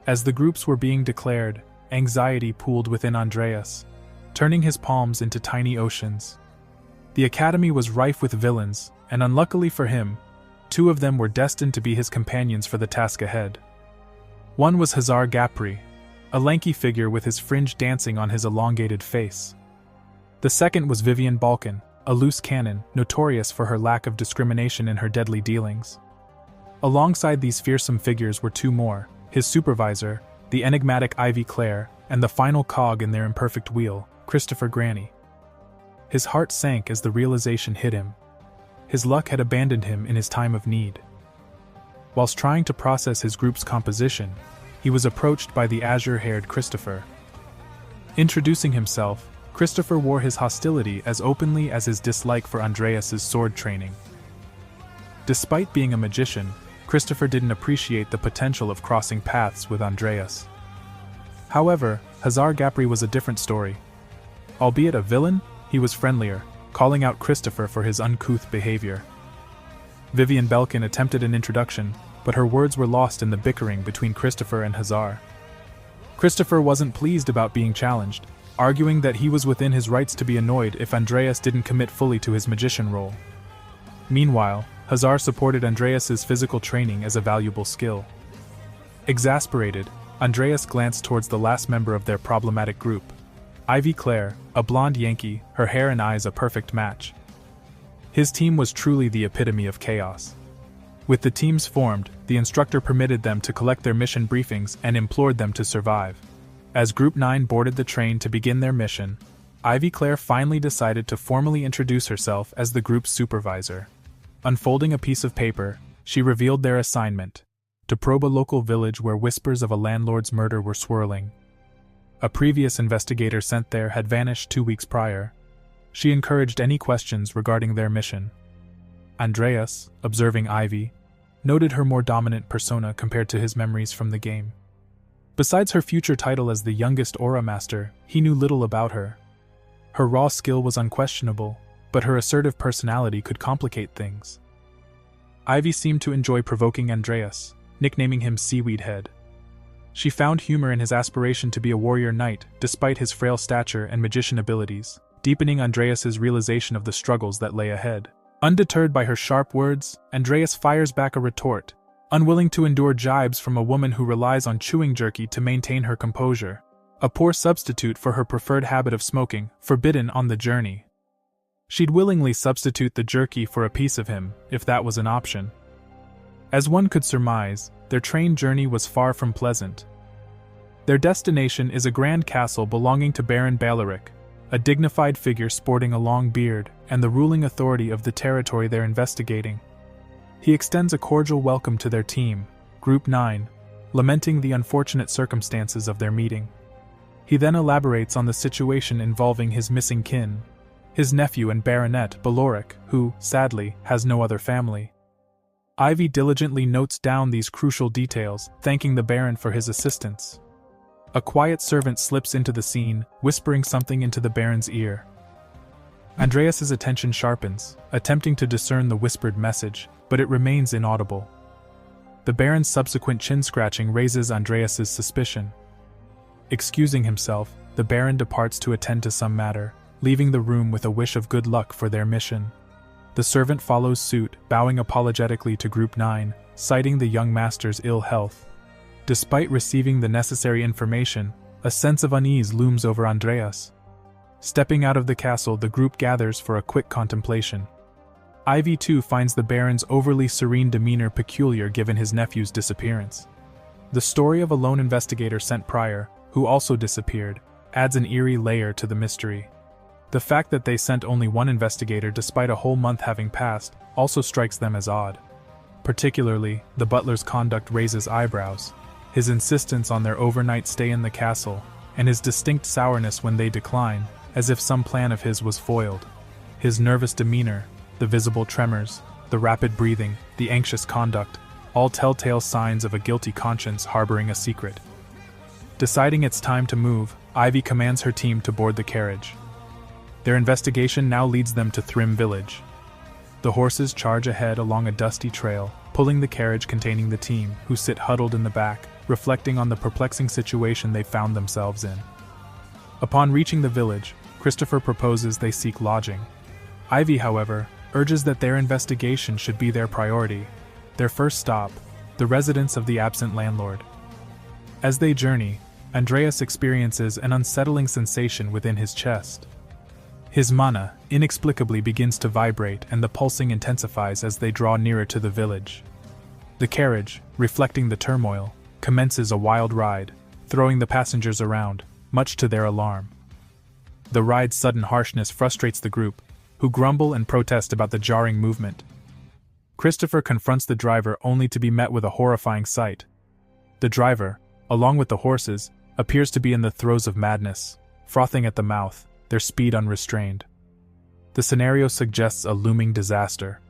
As the groups were being declared, anxiety pooled within Andreas, turning his palms into tiny oceans. The academy was rife with villains, and unluckily for him, 2 of them were destined to be his companions for the task ahead. One was Hazar Gapri, a lanky figure with his fringe dancing on his elongated face. The second was Vivian Balkan, a loose cannon, notorious for her lack of discrimination in her deadly dealings. Alongside these fearsome figures were 2 more, his supervisor, the enigmatic Ivy Clare, and the final cog in their imperfect wheel, Christopher Granny. His heart sank as the realization hit him. His luck had abandoned him in his time of need. Whilst trying to process his group's composition, he was approached by the azure-haired Christopher. Introducing himself, Christopher wore his hostility as openly as his dislike for Andreas's sword training. Despite being a magician, Christopher didn't appreciate the potential of crossing paths with Andreas. However, Hazar Gapri was a different story. Albeit a villain, he was friendlier, calling out Christopher for his uncouth behavior. Vivian Belkin attempted an introduction, but her words were lost in the bickering between Christopher and Hazar. Christopher wasn't pleased about being challenged, arguing that he was within his rights to be annoyed if Andreas didn't commit fully to his magician role. Meanwhile, Hazar supported Andreas's physical training as a valuable skill. Exasperated, Andreas glanced towards the last member of their problematic group, Ivy Clare, a blonde Yankee, her hair and eyes a perfect match. His team was truly the epitome of chaos. With the teams formed, the instructor permitted them to collect their mission briefings and implored them to survive. As Group 9 boarded the train to begin their mission, Ivy Clare finally decided to formally introduce herself as the group's supervisor. Unfolding a piece of paper, she revealed their assignment: to probe a local village where whispers of a landlord's murder were swirling. A previous investigator sent there had vanished 2 weeks prior. She encouraged any questions regarding their mission. Andreas, observing Ivy, noted her more dominant persona compared to his memories from the game. Besides her future title as the youngest Aura Master, he knew little about her. Her raw skill was unquestionable, but her assertive personality could complicate things. Ivy seemed to enjoy provoking Andreas, nicknaming him Seaweed Head. She found humor in his aspiration to be a warrior knight, despite his frail stature and magician abilities, deepening Andreas's realization of the struggles that lay ahead. Undeterred by her sharp words, Andreas fires back a retort, unwilling to endure jibes from a woman who relies on chewing jerky to maintain her composure, a poor substitute for her preferred habit of smoking, forbidden on the journey. She'd willingly substitute the jerky for a piece of him, if that was an option. As one could surmise, their train journey was far from pleasant. Their destination is a grand castle belonging to Baron Balaric, a dignified figure sporting a long beard and the ruling authority of the territory they're investigating. He extends a cordial welcome to their team, Group 9, lamenting the unfortunate circumstances of their meeting. He then elaborates on the situation involving his missing kin, his nephew and Baronet Baloric, who, sadly, has no other family. Ivy diligently notes down these crucial details, thanking the Baron for his assistance. A quiet servant slips into the scene, whispering something into the Baron's ear. Andreas's attention sharpens, attempting to discern the whispered message, but it remains inaudible. The Baron's subsequent chin-scratching raises Andreas's suspicion. Excusing himself, the Baron departs to attend to some matter, leaving the room with a wish of good luck for their mission. The servant follows suit, bowing apologetically to Group 9, citing the young master's ill health. Despite receiving the necessary information, a sense of unease looms over Andreas. Stepping out of the castle, the group gathers for a quick contemplation. Ivy too finds the Baron's overly serene demeanor peculiar given his nephew's disappearance. The story of a lone investigator sent prior, who also disappeared, adds an eerie layer to the mystery. The fact that they sent only one investigator despite a whole month having passed also strikes them as odd. Particularly, the butler's conduct raises eyebrows. His insistence on their overnight stay in the castle, and his distinct sourness when they decline, as if some plan of his was foiled. His nervous demeanor, the visible tremors, the rapid breathing, the anxious conduct, all telltale signs of a guilty conscience harboring a secret. Deciding it's time to move, Ivy commands her team to board the carriage. Their investigation now leads them to Thrym Village. The horses charge ahead along a dusty trail, pulling the carriage containing the team, who sit huddled in the back, reflecting on the perplexing situation they found themselves in. Upon reaching the village, Christopher proposes they seek lodging. Ivy, however, urges that their investigation should be their priority. Their first stop, the residence of the absent landlord. As they journey, Andreas experiences an unsettling sensation within his chest. His mana inexplicably begins to vibrate and the pulsing intensifies as they draw nearer to the village. The carriage, reflecting the turmoil, commences a wild ride, throwing the passengers around, much to their alarm. The ride's sudden harshness frustrates the group, who grumble and protest about the jarring movement. Christopher confronts the driver only to be met with a horrifying sight. The driver, along with the horses, appears to be in the throes of madness, frothing at the mouth, their speed unrestrained. The scenario suggests a looming disaster.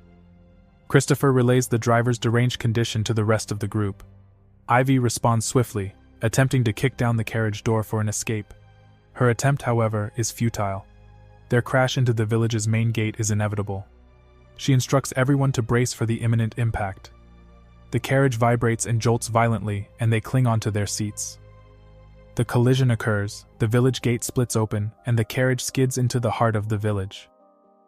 Christopher relays the driver's deranged condition to the rest of the group. Ivy responds swiftly, attempting to kick down the carriage door for an escape. Her attempt, however, is futile. Their crash into the village's main gate is inevitable. She instructs everyone to brace for the imminent impact. The carriage vibrates and jolts violently, and they cling onto their seats. The collision occurs, the village gate splits open, and the carriage skids into the heart of the village.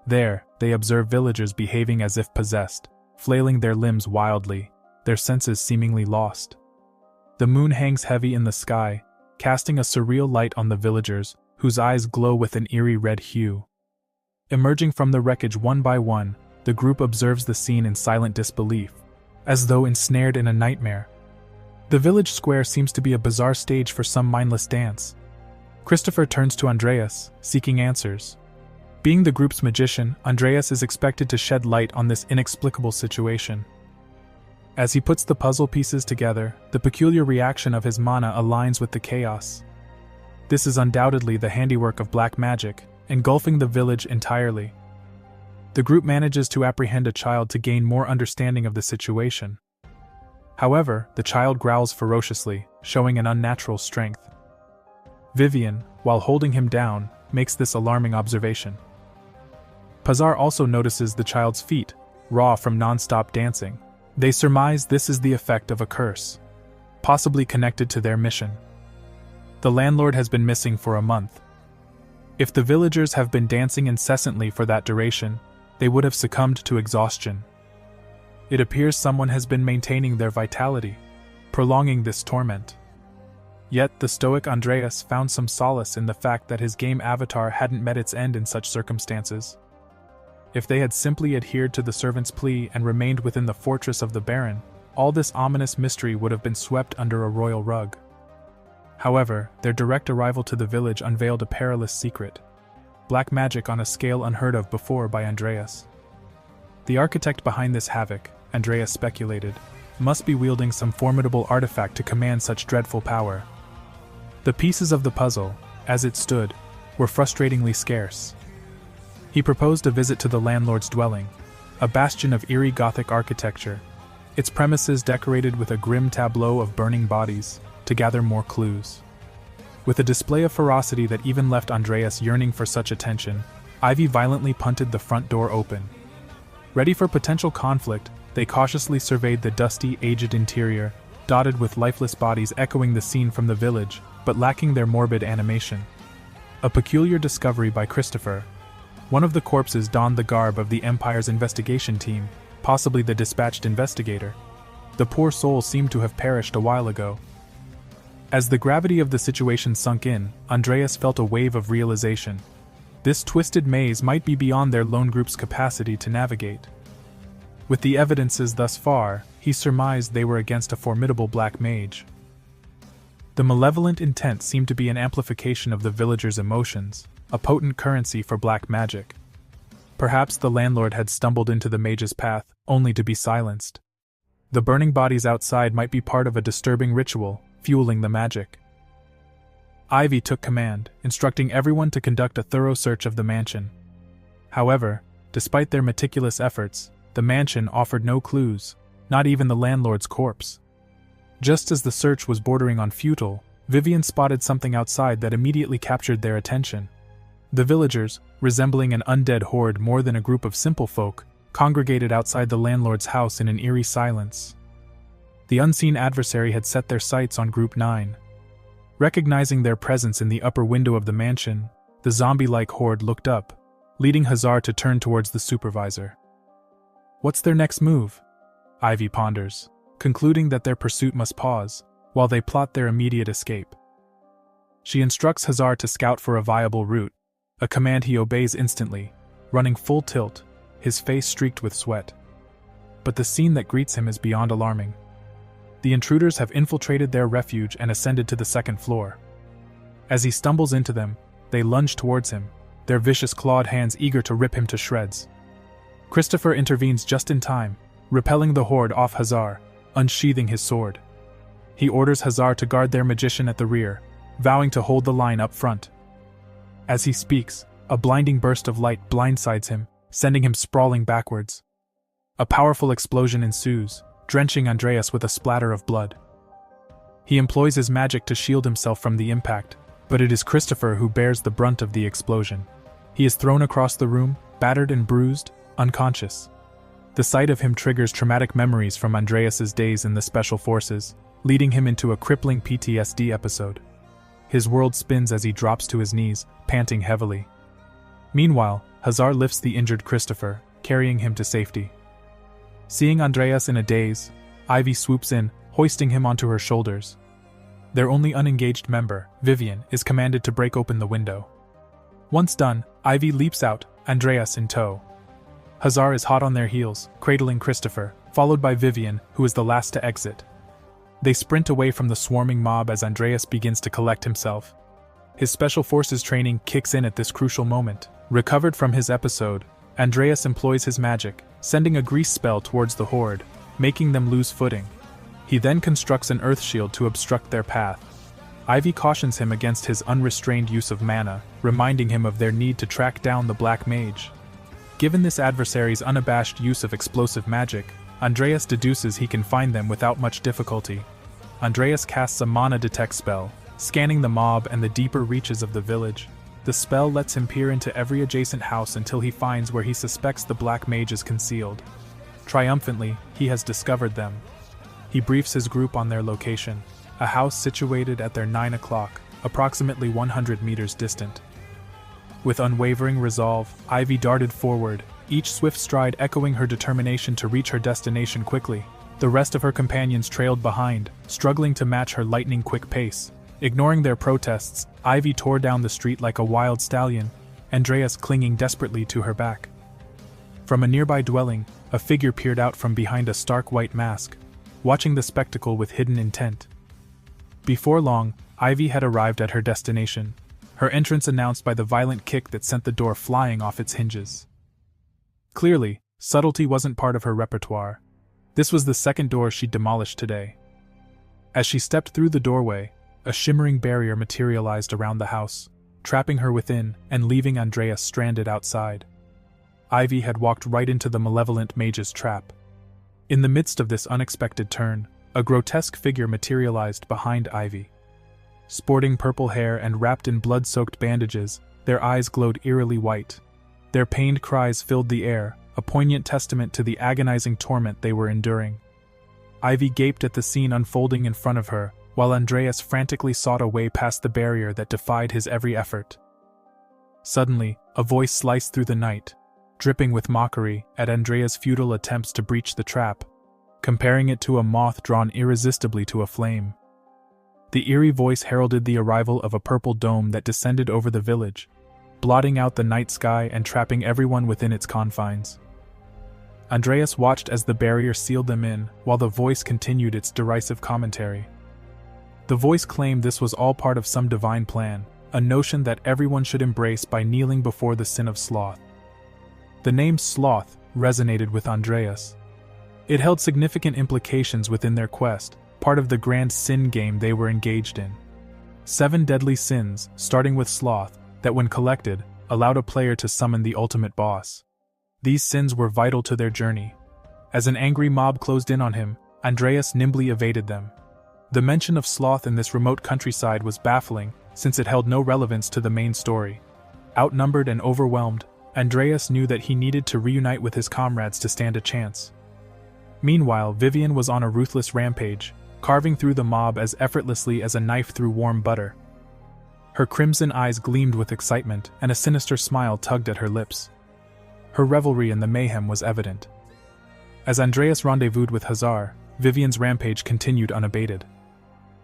There, they observe villagers behaving as if possessed, flailing their limbs wildly, their senses seemingly lost. The moon hangs heavy in the sky, casting a surreal light on the villagers, whose eyes glow with an eerie red hue. Emerging from the wreckage one by one, the group observes the scene in silent disbelief, as though ensnared in a nightmare. The village square seems to be a bizarre stage for some mindless dance. Christopher turns to Andreas, seeking answers. Being the group's magician, Andreas is expected to shed light on this inexplicable situation. As he puts the puzzle pieces together, the peculiar reaction of his mana aligns with the chaos. This is undoubtedly the handiwork of black magic, engulfing the village entirely. The group manages to apprehend a child to gain more understanding of the situation. However, the child growls ferociously, showing an unnatural strength. Vivian, while holding him down, makes this alarming observation. Pazar also notices the child's feet, raw from non-stop dancing. They surmise this is the effect of a curse, possibly connected to their mission. The landlord has been missing for a month. If the villagers have been dancing incessantly for that duration, they would have succumbed to exhaustion. It appears someone has been maintaining their vitality, prolonging this torment. Yet the stoic Andreas found some solace in the fact that his game avatar hadn't met its end in such circumstances. If they had simply adhered to the servant's plea and remained within the fortress of the Baron, all this ominous mystery would have been swept under a royal rug. However, their direct arrival to the village unveiled a perilous secret. Black magic on a scale unheard of before by Andreas. The architect behind this havoc, Andreas speculated, must be wielding some formidable artifact to command such dreadful power. The pieces of the puzzle, as it stood, were frustratingly scarce. He proposed a visit to the landlord's dwelling, a bastion of eerie Gothic architecture, its premises decorated with a grim tableau of burning bodies, to gather more clues. With a display of ferocity that even left Andreas yearning for such attention, Ivy violently punted the front door open. Ready for potential conflict, they cautiously surveyed the dusty, aged interior, dotted with lifeless bodies echoing the scene from the village, but lacking their morbid animation. A peculiar discovery by Christopher. One of the corpses donned the garb of the Empire's investigation team, possibly the dispatched investigator. The poor soul seemed to have perished a while ago. As the gravity of the situation sunk in, Andreas felt a wave of realization. This twisted maze might be beyond their lone group's capacity to navigate. With the evidences thus far, he surmised they were against a formidable black mage. The malevolent intent seemed to be an amplification of the villagers' emotions, a potent currency for black magic. Perhaps the landlord had stumbled into the mage's path, only to be silenced. The burning bodies outside might be part of a disturbing ritual, fueling the magic. Ivy took command, instructing everyone to conduct a thorough search of the mansion. However, despite their meticulous efforts, the mansion offered no clues, not even the landlord's corpse. Just as the search was bordering on futile, Vivian spotted something outside that immediately captured their attention. The villagers, resembling an undead horde more than a group of simple folk, congregated outside the landlord's house in an eerie silence. The unseen adversary had set their sights on Group 9. Recognizing their presence in the upper window of the mansion, the zombie-like horde looked up, leading Hazar to turn towards the supervisor. What's their next move? Ivy ponders, concluding that their pursuit must pause, while they plot their immediate escape. She instructs Hazar to scout for a viable route, a command he obeys instantly, running full tilt, his face streaked with sweat. But the scene that greets him is beyond alarming. The intruders have infiltrated their refuge and ascended to the second floor. As he stumbles into them, they lunge towards him, their vicious clawed hands eager to rip him to shreds. Christopher intervenes just in time, repelling the horde off Hazar, unsheathing his sword. He orders Hazar to guard their magician at the rear, vowing to hold the line up front. As he speaks, a blinding burst of light blindsides him, sending him sprawling backwards. A powerful explosion ensues, drenching Andreas with a splatter of blood. He employs his magic to shield himself from the impact, but it is Christopher who bears the brunt of the explosion. He is thrown across the room, battered and bruised, unconscious. The sight of him triggers traumatic memories from Andreas's days in the Special Forces, leading him into a crippling PTSD episode. His world spins as he drops to his knees, panting heavily. Meanwhile, Hazar lifts the injured Christopher, carrying him to safety. Seeing Andreas in a daze, Ivy swoops in, hoisting him onto her shoulders. Their only unengaged member, Vivian, is commanded to break open the window. Once done, Ivy leaps out, Andreas in tow. Hazar is hot on their heels, cradling Christopher, followed by Vivian, who is the last to exit. They sprint away from the swarming mob as Andreas begins to collect himself. His Special Forces training kicks in at this crucial moment. Recovered from his episode, Andreas employs his magic, sending a grease spell towards the horde, making them lose footing. He then constructs an earth shield to obstruct their path. Ivy cautions him against his unrestrained use of mana, reminding him of their need to track down the Black Mage. Given this adversary's unabashed use of explosive magic, Andreas deduces he can find them without much difficulty. Andreas casts a mana detect spell, scanning the mob and the deeper reaches of the village. The spell lets him peer into every adjacent house until he finds where he suspects the Black Mage is concealed. Triumphantly, he has discovered them. He briefs his group on their location, a house situated at their 9 o'clock, approximately 100 meters distant. With unwavering resolve, Ivy darted forward, each swift stride echoing her determination to reach her destination quickly. The rest of her companions trailed behind, struggling to match her lightning-quick pace. Ignoring their protests, Ivy tore down the street like a wild stallion, Andreas clinging desperately to her back. From a nearby dwelling, a figure peered out from behind a stark white mask, watching the spectacle with hidden intent. Before long, Ivy had arrived at her destination, her entrance announced by the violent kick that sent the door flying off its hinges. Clearly, subtlety wasn't part of her repertoire. This was the second door she'd demolished today. As she stepped through the doorway, a shimmering barrier materialized around the house, trapping her within and leaving Andreas stranded outside. Ivy had walked right into the malevolent mage's trap. In the midst of this unexpected turn, a grotesque figure materialized behind Ivy. Sporting purple hair and wrapped in blood-soaked bandages, their eyes glowed eerily white. Their pained cries filled the air, a poignant testament to the agonizing torment they were enduring. Ivy gaped at the scene unfolding in front of her, while Andreas frantically sought a way past the barrier that defied his every effort. Suddenly, a voice sliced through the night, dripping with mockery at Andreas' futile attempts to breach the trap, comparing it to a moth drawn irresistibly to a flame. The eerie voice heralded the arrival of a purple dome that descended over the village, blotting out the night sky and trapping everyone within its confines. Andreas watched as the barrier sealed them in, while the voice continued its derisive commentary. The voice claimed this was all part of some divine plan, a notion that everyone should embrace by kneeling before the sin of sloth. The name Sloth resonated with Andreas. It held significant implications within their quest, part of the grand sin game they were engaged in. 7 deadly sins, starting with sloth, that when collected, allowed a player to summon the ultimate boss. These sins were vital to their journey. As an angry mob closed in on him, Andreas nimbly evaded them. The mention of sloth in this remote countryside was baffling, since it held no relevance to the main story. Outnumbered and overwhelmed, Andreas knew that he needed to reunite with his comrades to stand a chance. Meanwhile, Vivian was on a ruthless rampage, carving through the mob as effortlessly as a knife through warm butter. Her crimson eyes gleamed with excitement, and a sinister smile tugged at her lips. Her revelry in the mayhem was evident. As Andreas rendezvoused with Hazar, Vivian's rampage continued unabated.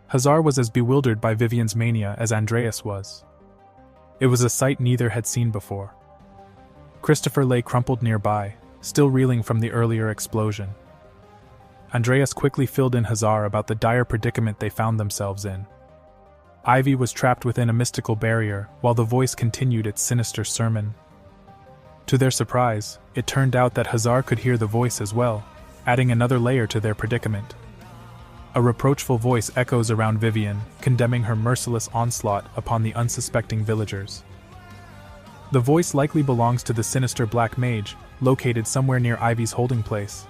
Hazar was as bewildered by Vivian's mania as Andreas was. It was a sight neither had seen before. Christopher lay crumpled nearby, still reeling from the earlier explosion. Andreas quickly filled in Hazar about the dire predicament they found themselves in. Ivy was trapped within a mystical barrier, while the voice continued its sinister sermon. To their surprise, it turned out that Hazar could hear the voice as well, adding another layer to their predicament. A reproachful voice echoes around Vivian, condemning her merciless onslaught upon the unsuspecting villagers. The voice likely belongs to the sinister black mage, located somewhere near Ivy's holding place.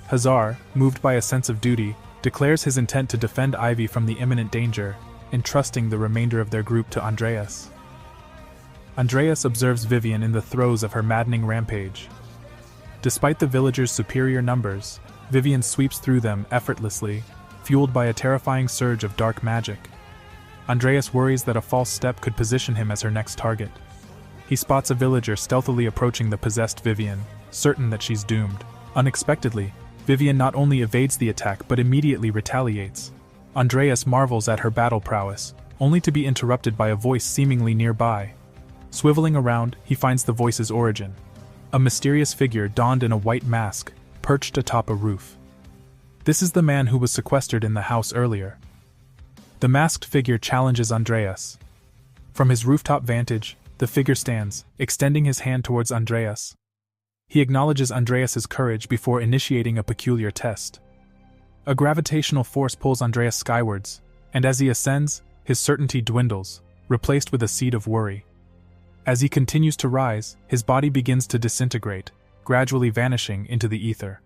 Hazar, moved by a sense of duty, declares his intent to defend Ivy from the imminent danger, entrusting the remainder of their group to Andreas. Andreas observes Vivian in the throes of her maddening rampage. Despite the villagers' superior numbers, Vivian sweeps through them effortlessly, fueled by a terrifying surge of dark magic. Andreas worries that a false step could position him as her next target. He spots a villager stealthily approaching the possessed Vivian, certain that she's doomed. Unexpectedly, Vivian not only evades the attack but immediately retaliates. Andreas marvels at her battle prowess, only to be interrupted by a voice seemingly nearby. Swiveling around, he finds the voice's origin. A mysterious figure donned in a white mask, perched atop a roof. This is the man who was sequestered in the house earlier. The masked figure challenges Andreas. From his rooftop vantage, the figure stands, extending his hand towards Andreas. He acknowledges Andreas's courage before initiating a peculiar test. A gravitational force pulls Andreas skywards, and as he ascends, his certainty dwindles, replaced with a seed of worry. As he continues to rise, his body begins to disintegrate, gradually vanishing into the ether.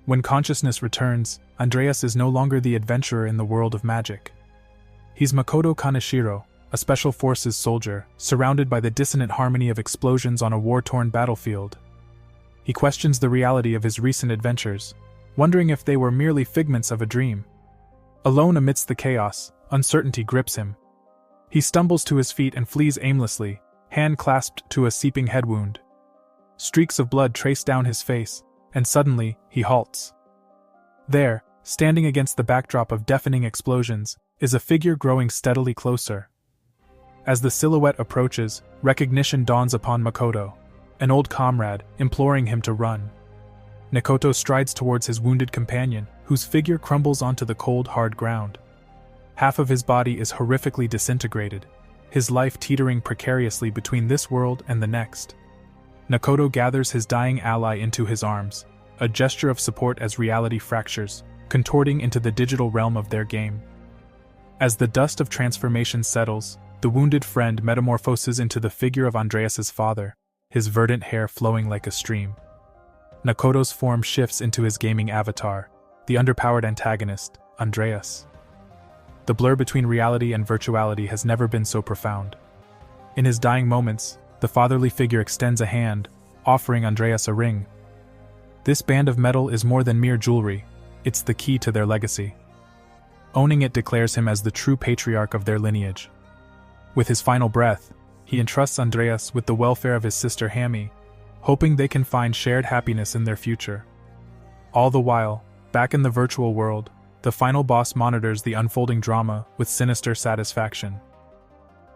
When consciousness returns, Andreas is no longer the adventurer in the world of magic. He's Makoto Kaneshiro, a special forces soldier, surrounded by the dissonant harmony of explosions on a war-torn battlefield. He questions the reality of his recent adventures, wondering if they were merely figments of a dream. Alone amidst the chaos, uncertainty grips him. He stumbles to his feet and flees aimlessly, hand clasped to a seeping head wound. Streaks of blood trace down his face, and suddenly, he halts. There, standing against the backdrop of deafening explosions, is a figure growing steadily closer. As the silhouette approaches, recognition dawns upon Makoto, an old comrade, imploring him to run. Makoto strides towards his wounded companion, whose figure crumbles onto the cold, hard ground. Half of his body is horrifically disintegrated, his life teetering precariously between this world and the next. Makoto gathers his dying ally into his arms, a gesture of support as reality fractures, contorting into the digital realm of their game. As the dust of transformation settles, the wounded friend metamorphoses into the figure of Andreas's father, his verdant hair flowing like a stream. Makoto's form shifts into his gaming avatar, the underpowered antagonist, Andreas. The blur between reality and virtuality has never been so profound. In his dying moments, the fatherly figure extends a hand, offering Andreas a ring. This band of metal is more than mere jewelry, it's the key to their legacy. Owning it declares him as the true patriarch of their lineage. With his final breath, he entrusts Andreas with the welfare of his sister Hammy, hoping they can find shared happiness in their future. All the while, back in the virtual world, the final boss monitors the unfolding drama with sinister satisfaction.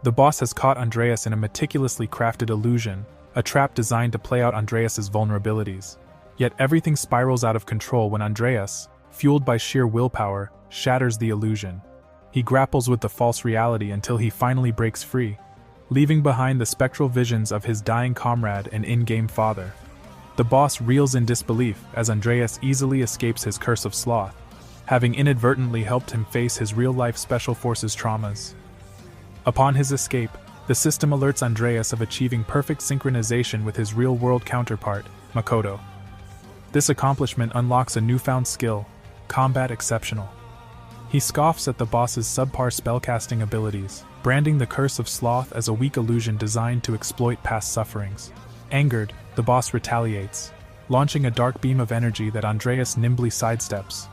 The boss has caught Andreas in a meticulously crafted illusion, a trap designed to play out Andreas's vulnerabilities. Yet everything spirals out of control when Andreas, fueled by sheer willpower, shatters the illusion. He grapples with the false reality until he finally breaks free, leaving behind the spectral visions of his dying comrade and in-game father. The boss reels in disbelief as Andreas easily escapes his curse of sloth, having inadvertently helped him face his real-life special forces traumas. Upon his escape, the system alerts Andreas of achieving perfect synchronization with his real-world counterpart, Makoto. This accomplishment unlocks a newfound skill, combat exceptional. He scoffs at the boss's subpar spellcasting abilities, branding the Curse of Sloth as a weak illusion designed to exploit past sufferings. Angered, the boss retaliates, launching a dark beam of energy that Andreas nimbly sidesteps.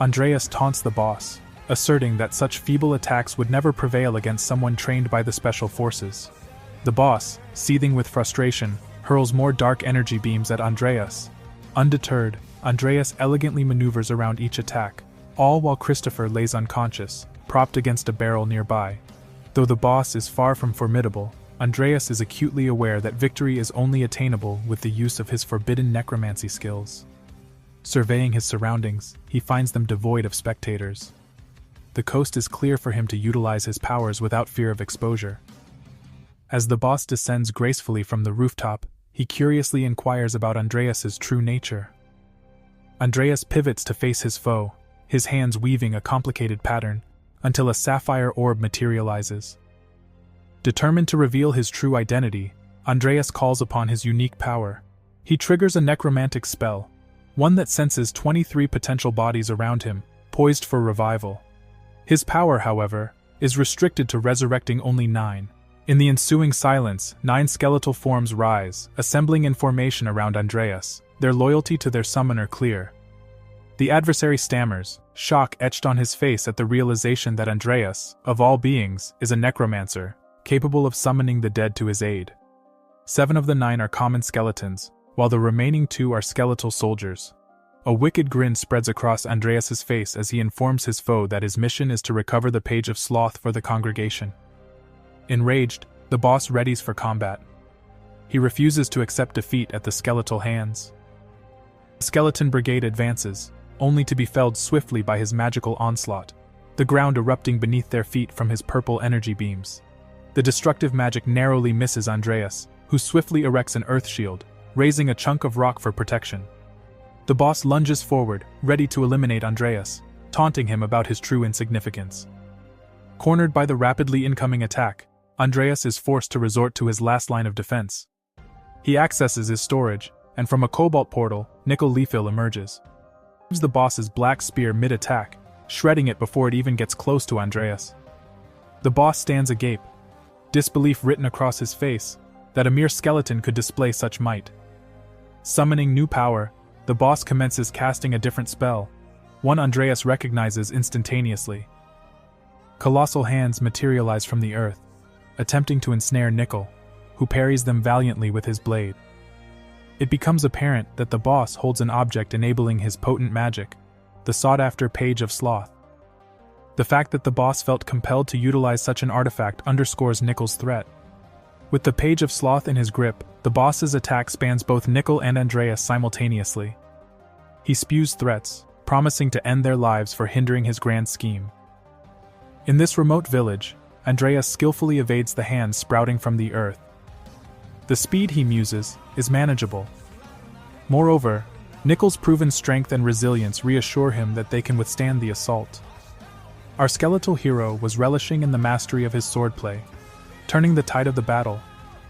Andreas taunts the boss, asserting that such feeble attacks would never prevail against someone trained by the special forces. The boss, seething with frustration, hurls more dark energy beams at Andreas. Undeterred, Andreas elegantly maneuvers around each attack, all while Christopher lays unconscious, propped against a barrel nearby. Though the boss is far from formidable, Andreas is acutely aware that victory is only attainable with the use of his forbidden necromancy skills. Surveying his surroundings, he finds them devoid of spectators. The coast is clear for him to utilize his powers without fear of exposure. As the boss descends gracefully from the rooftop, he curiously inquires about Andreas's true nature. Andreas pivots to face his foe, his hands weaving a complicated pattern, until a sapphire orb materializes. Determined to reveal his true identity, Andreas calls upon his unique power. He triggers a necromantic spell, one that senses 23 potential bodies around him, poised for revival. His power, however, is restricted to resurrecting only 9. In the ensuing silence, 9 skeletal forms rise, assembling in formation around Andreas, their loyalty to their summoner clear. The adversary stammers, shock etched on his face at the realization that Andreas, of all beings, is a necromancer, capable of summoning the dead to his aid. 7 of the 9 are common skeletons, while the remaining 2 are skeletal soldiers. A wicked grin spreads across Andreas's face as he informs his foe that his mission is to recover the Page of Sloth for the congregation. Enraged, the boss readies for combat. He refuses to accept defeat at the skeletal hands. The skeleton brigade advances, only to be felled swiftly by his magical onslaught, the ground erupting beneath their feet from his purple energy beams. The destructive magic narrowly misses Andreas, who swiftly erects an earth shield, raising a chunk of rock for protection. The boss lunges forward, ready to eliminate Andreas, taunting him about his true insignificance. Cornered by the rapidly incoming attack, Andreas is forced to resort to his last line of defense. He accesses his storage, and from a cobalt portal, Nickel Leafil emerges. He gives the boss's black spear mid-attack, shredding it before it even gets close to Andreas. The boss stands agape, disbelief written across his face, that a mere skeleton could display such might. Summoning new power, the boss commences casting a different spell, one Andreas recognizes instantaneously. Colossal hands materialize from the earth, attempting to ensnare Nickel, who parries them valiantly with his blade. It becomes apparent that the boss holds an object enabling his potent magic, the sought-after Page of Sloth. The fact that the boss felt compelled to utilize such an artifact underscores Nickel's threat. With the Page of Sloth in his grip, the boss's attack spans both Nickel and Andreas simultaneously. He spews threats, promising to end their lives for hindering his grand scheme. In this remote village, Andreas skillfully evades the hands sprouting from the earth. The speed, he muses, is manageable. Moreover, Nickel's proven strength and resilience reassure him that they can withstand the assault. Our skeletal hero was relishing in the mastery of his swordplay, turning the tide of the battle,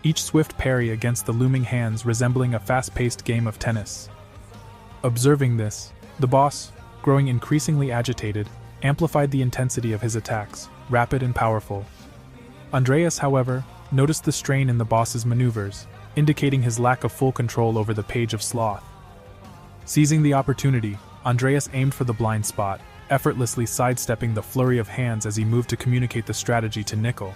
each swift parry against the looming hands resembling a fast-paced game of tennis. Observing this, the boss, growing increasingly agitated, amplified the intensity of his attacks, rapid and powerful. Andreas, however, noticed the strain in the boss's maneuvers, indicating his lack of full control over the Page of Sloth. Seizing the opportunity, Andreas aimed for the blind spot, effortlessly sidestepping the flurry of hands as he moved to communicate the strategy to Nickel.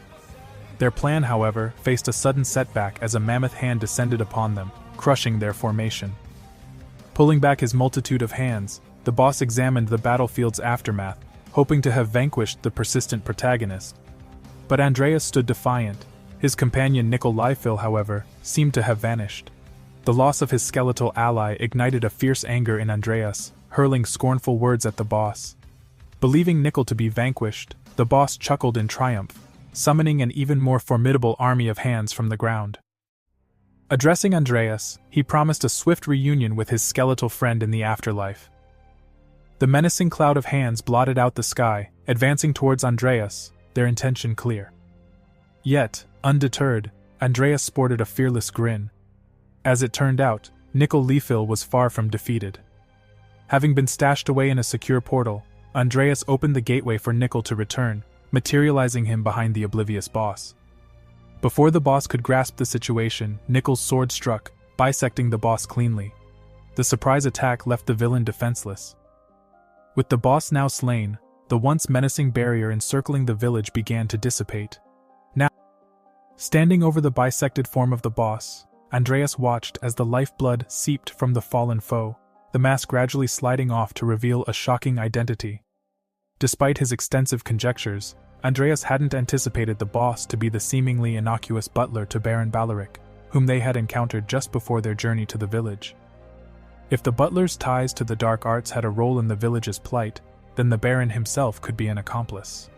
Their plan, however, faced a sudden setback as a mammoth hand descended upon them, crushing their formation. Pulling back his multitude of hands, the boss examined the battlefield's aftermath, hoping to have vanquished the persistent protagonist. But Andreas stood defiant. His companion Nickel Leifil, however, seemed to have vanished. The loss of his skeletal ally ignited a fierce anger in Andreas, hurling scornful words at the boss. Believing Nickel to be vanquished, the boss chuckled in triumph, summoning an even more formidable army of hands from the ground. Addressing Andreas, he promised a swift reunion with his skeletal friend in the afterlife. The menacing cloud of hands blotted out the sky, advancing towards Andreas, their intention clear. Yet, undeterred, Andreas sported a fearless grin. As it turned out, Nickel Leafil was far from defeated. Having been stashed away in a secure portal, Andreas opened the gateway for Nickel to return, materializing him behind the oblivious boss. Before the boss could grasp the situation, Nickel's sword struck, bisecting the boss cleanly. The surprise attack left the villain defenseless. With the boss now slain, the once menacing barrier encircling the village began to dissipate. Now, standing over the bisected form of the boss, Andreas watched as the lifeblood seeped from the fallen foe, the mask gradually sliding off to reveal a shocking identity. Despite his extensive conjectures, Andreas hadn't anticipated the boss to be the seemingly innocuous butler to Baron Balaric, whom they had encountered just before their journey to the village. If the butler's ties to the dark arts had a role in the village's plight, then the Baron himself could be an accomplice.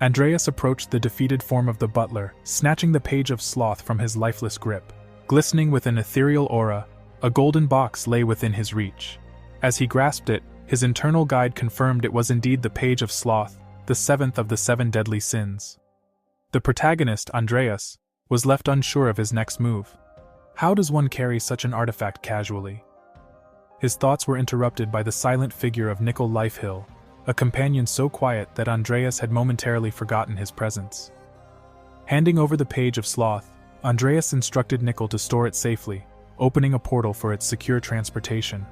Andreas approached the defeated form of the butler, snatching the page of sloth from his lifeless grip. Glistening with an ethereal aura, a golden box lay within his reach. As he grasped it, his internal guide confirmed it was indeed the page of sloth, the seventh of the 7 deadly sins. The protagonist, Andreas, was left unsure of his next move. How does one carry such an artifact casually? His thoughts were interrupted by the silent figure of Nickel Lifehill, a companion so quiet that Andreas had momentarily forgotten his presence. Handing over the page of sloth, Andreas instructed Nickel to store it safely, opening a portal for its secure transportation.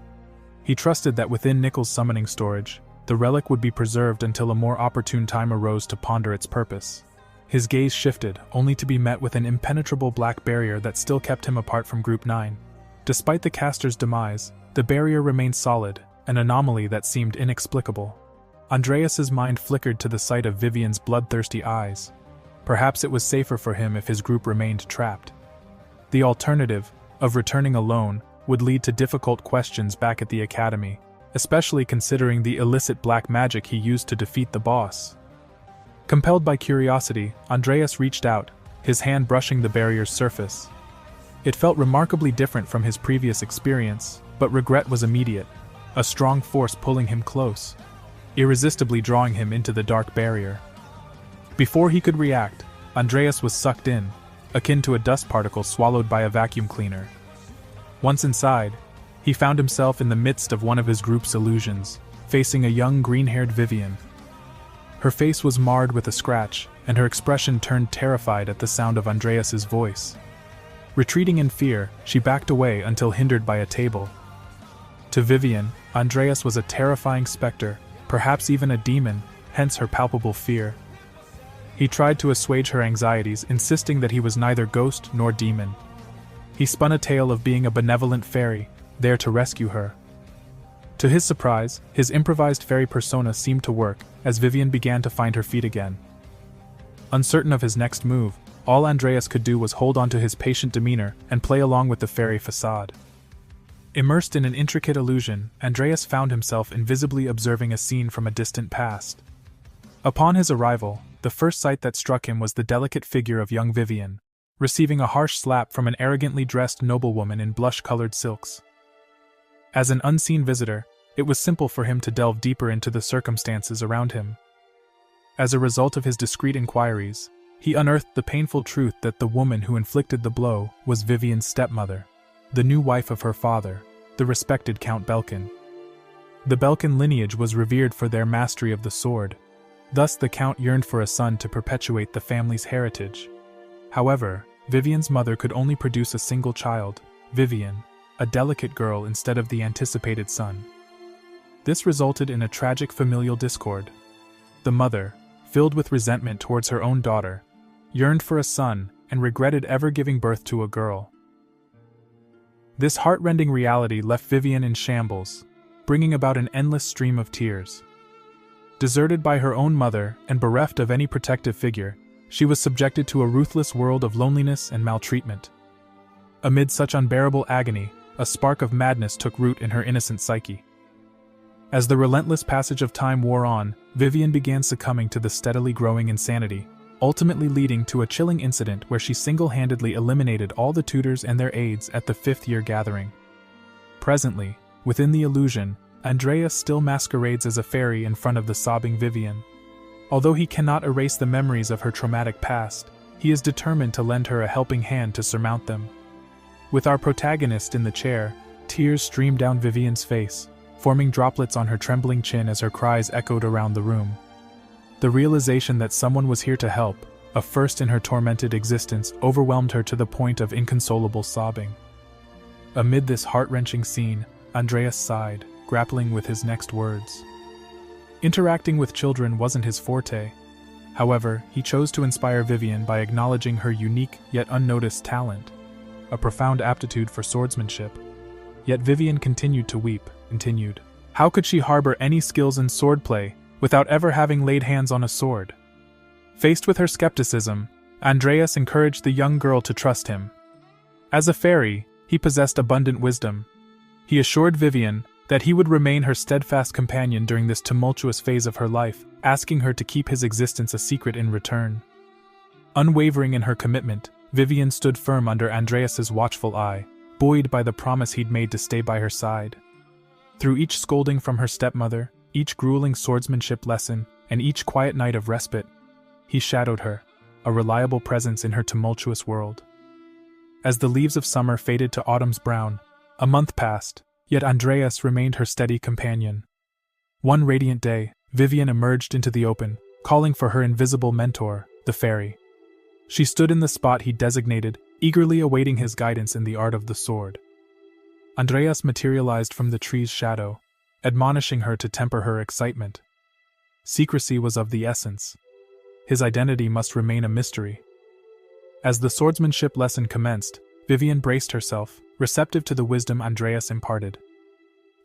He trusted that within Nickel's summoning storage, the relic would be preserved until a more opportune time arose to ponder its purpose. His gaze shifted, only to be met with an impenetrable black barrier that still kept him apart from Group 9. Despite the caster's demise, the barrier remained solid, an anomaly that seemed inexplicable. Andreas's mind flickered to the sight of Vivian's bloodthirsty eyes. Perhaps it was safer for him if his group remained trapped. The alternative, of returning alone, would lead to difficult questions back at the academy, especially considering the illicit black magic he used to defeat the boss. Compelled by curiosity, Andreas reached out, his hand brushing the barrier's surface. It felt remarkably different from his previous experience, but regret was immediate, a strong force pulling him close, irresistibly drawing him into the dark barrier. Before he could react, Andreas was sucked in, akin to a dust particle swallowed by a vacuum cleaner. Once inside, he found himself in the midst of one of his group's illusions, facing a young green-haired Vivian. Her face was marred with a scratch, and her expression turned terrified at the sound of Andreas's voice. Retreating in fear, she backed away until hindered by a table. To Vivian, Andreas was a terrifying specter, perhaps even a demon, hence her palpable fear. He tried to assuage her anxieties, insisting that he was neither ghost nor demon. He spun a tale of being a benevolent fairy, there to rescue her. To his surprise, his improvised fairy persona seemed to work, as Vivian began to find her feet again. Uncertain of his next move, all Andreas could do was hold on to his patient demeanor and play along with the fairy facade. Immersed in an intricate illusion, Andreas found himself invisibly observing a scene from a distant past. Upon his arrival, the first sight that struck him was the delicate figure of young Vivian, receiving a harsh slap from an arrogantly dressed noblewoman in blush-colored silks. As an unseen visitor, it was simple for him to delve deeper into the circumstances around him. As a result of his discreet inquiries, he unearthed the painful truth that the woman who inflicted the blow was Vivian's stepmother, the new wife of her father, the respected Count Belkin. The Belkin lineage was revered for their mastery of the sword. Thus the Count yearned for a son to perpetuate the family's heritage. However, Vivian's mother could only produce a single child, Vivian, a delicate girl instead of the anticipated son. This resulted in a tragic familial discord. The mother, filled with resentment towards her own daughter, yearned for a son and regretted ever giving birth to a girl. This heart-rending reality left Vivian in shambles, bringing about an endless stream of tears. Deserted by her own mother and bereft of any protective figure, she was subjected to a ruthless world of loneliness and maltreatment. Amid such unbearable agony, a spark of madness took root in her innocent psyche. As the relentless passage of time wore on, Vivian began succumbing to the steadily growing insanity, ultimately leading to a chilling incident where she single-handedly eliminated all the tutors and their aides at the 5th-year gathering. Presently, within the illusion, Andreas still masquerades as a fairy in front of the sobbing Vivian. Although he cannot erase the memories of her traumatic past, he is determined to lend her a helping hand to surmount them. With our protagonist in the chair, tears streamed down Vivian's face, forming droplets on her trembling chin as her cries echoed around the room. The realization that someone was here to help, a first in her tormented existence, overwhelmed her to the point of inconsolable sobbing. Amid this heart-wrenching scene, Andreas sighed, grappling with his next words. Interacting with children wasn't his forte. However, he chose to inspire Vivian by acknowledging her unique yet unnoticed talent, a profound aptitude for swordsmanship. Yet Vivian continued to weep, continued. How could she harbor any skills in swordplay without ever having laid hands on a sword? Faced with her skepticism, Andreas encouraged the young girl to trust him. As a fairy, he possessed abundant wisdom. He assured Vivian that he would remain her steadfast companion during this tumultuous phase of her life, asking her to keep his existence a secret in return. Unwavering in her commitment, Vivian stood firm under Andreas's watchful eye, buoyed by the promise he'd made to stay by her side. Through each scolding from her stepmother, each grueling swordsmanship lesson, and each quiet night of respite, he shadowed her, a reliable presence in her tumultuous world. As the leaves of summer faded to autumn's brown, a month passed, yet Andreas remained her steady companion. One radiant day, Vivian emerged into the open, calling for her invisible mentor, the fairy. She stood in the spot he designated, eagerly awaiting his guidance in the art of the sword. Andreas materialized from the tree's shadow, admonishing her to temper her excitement. Secrecy was of the essence. His identity must remain a mystery. As the swordsmanship lesson commenced, Vivian braced herself, receptive to the wisdom Andreas imparted.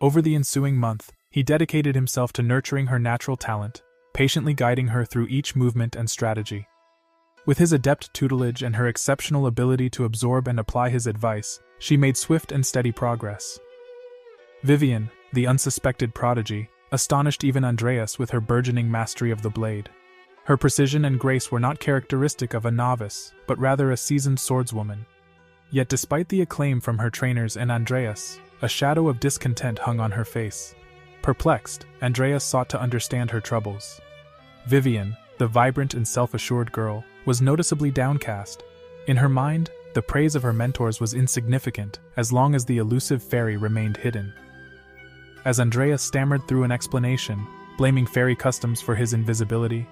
Over the ensuing month, he dedicated himself to nurturing her natural talent, patiently guiding her through each movement and strategy. With his adept tutelage and her exceptional ability to absorb and apply his advice, she made swift and steady progress. Vivian, the unsuspected prodigy, astonished even Andreas with her burgeoning mastery of the blade. Her precision and grace were not characteristic of a novice, but rather a seasoned swordswoman. Yet despite the acclaim from her trainers and Andreas, a shadow of discontent hung on her face. Perplexed, Andreas sought to understand her troubles. Vivian, the vibrant and self-assured girl, was noticeably downcast. In her mind, the praise of her mentors was insignificant, as long as the elusive fairy remained hidden. As Andreas stammered through an explanation, blaming fairy customs for his invisibility,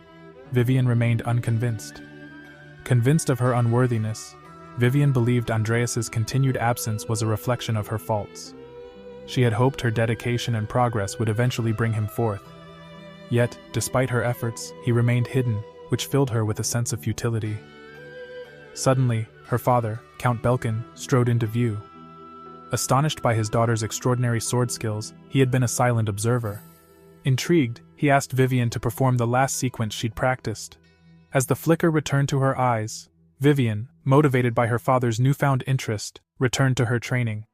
Vivian remained unconvinced. Convinced of her unworthiness, Vivian believed Andreas's continued absence was a reflection of her faults. She had hoped her dedication and progress would eventually bring him forth. Yet, despite her efforts, he remained hidden, which filled her with a sense of futility. Suddenly, her father, Count Belkin, strode into view. Astonished by his daughter's extraordinary sword skills, he had been a silent observer. Intrigued, he asked Vivian to perform the last sequence she'd practiced. As the flicker returned to her eyes, Vivian, motivated by her father's newfound interest, returned to her training.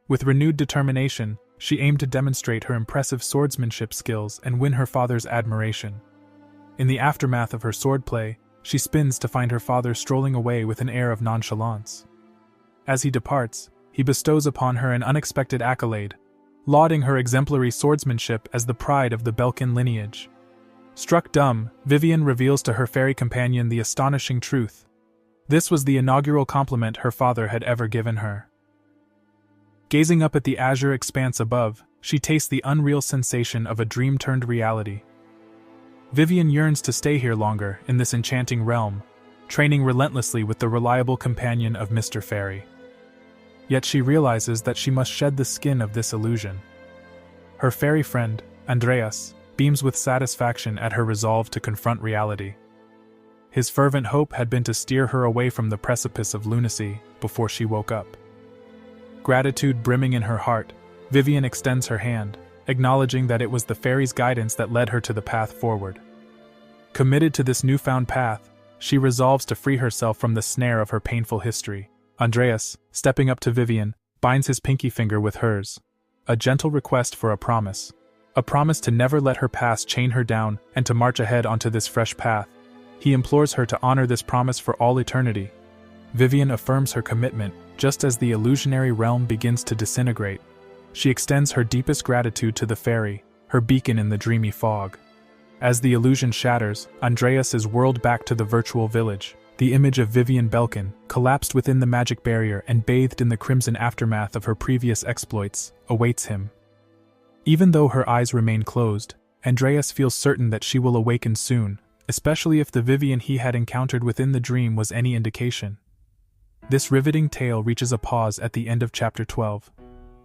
With renewed determination, she aimed to demonstrate her impressive swordsmanship skills and win her father's admiration. In the aftermath of her swordplay, she spins to find her father strolling away with an air of nonchalance. As he departs, he bestows upon her an unexpected accolade, lauding her exemplary swordsmanship as the pride of the Belkin lineage. Struck dumb, Vivian reveals to her fairy companion the astonishing truth. This was the inaugural compliment her father had ever given her. Gazing up at the azure expanse above, she tastes the unreal sensation of a dream turned reality. Vivian yearns to stay here longer in this enchanting realm, training relentlessly with the reliable companion of Mr. Fairy. Yet she realizes that she must shed the skin of this illusion. Her fairy friend, Andreas, beams with satisfaction at her resolve to confront reality. His fervent hope had been to steer her away from the precipice of lunacy before she woke up. Gratitude brimming in her heart, Vivian extends her hand, acknowledging that it was the fairy's guidance that led her to the path forward. Committed to this newfound path, she resolves to free herself from the snare of her painful history. Andreas, stepping up to Vivian, binds his pinky finger with hers. A gentle request for a promise to never let her past chain her down and to march ahead onto this fresh path. He implores her to honor this promise for all eternity. Vivian affirms her commitment, just as the illusionary realm begins to disintegrate. She extends her deepest gratitude to the fairy, her beacon in the dreamy fog. As the illusion shatters, Andreas is whirled back to the virtual village. The image of Vivian Belkin, collapsed within the magic barrier and bathed in the crimson aftermath of her previous exploits, awaits him. Even though her eyes remain closed, Andreas feels certain that she will awaken soon, especially if the Vivian he had encountered within the dream was any indication. This riveting tale reaches a pause at the end of chapter 12.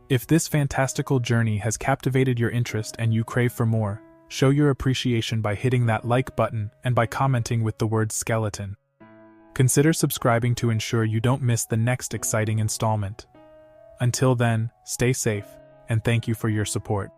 If this fantastical journey has captivated your interest and you crave for more, show your appreciation by hitting that like button and by commenting with the word skeleton. Consider subscribing to ensure you don't miss the next exciting installment. Until then, stay safe, and thank you for your support.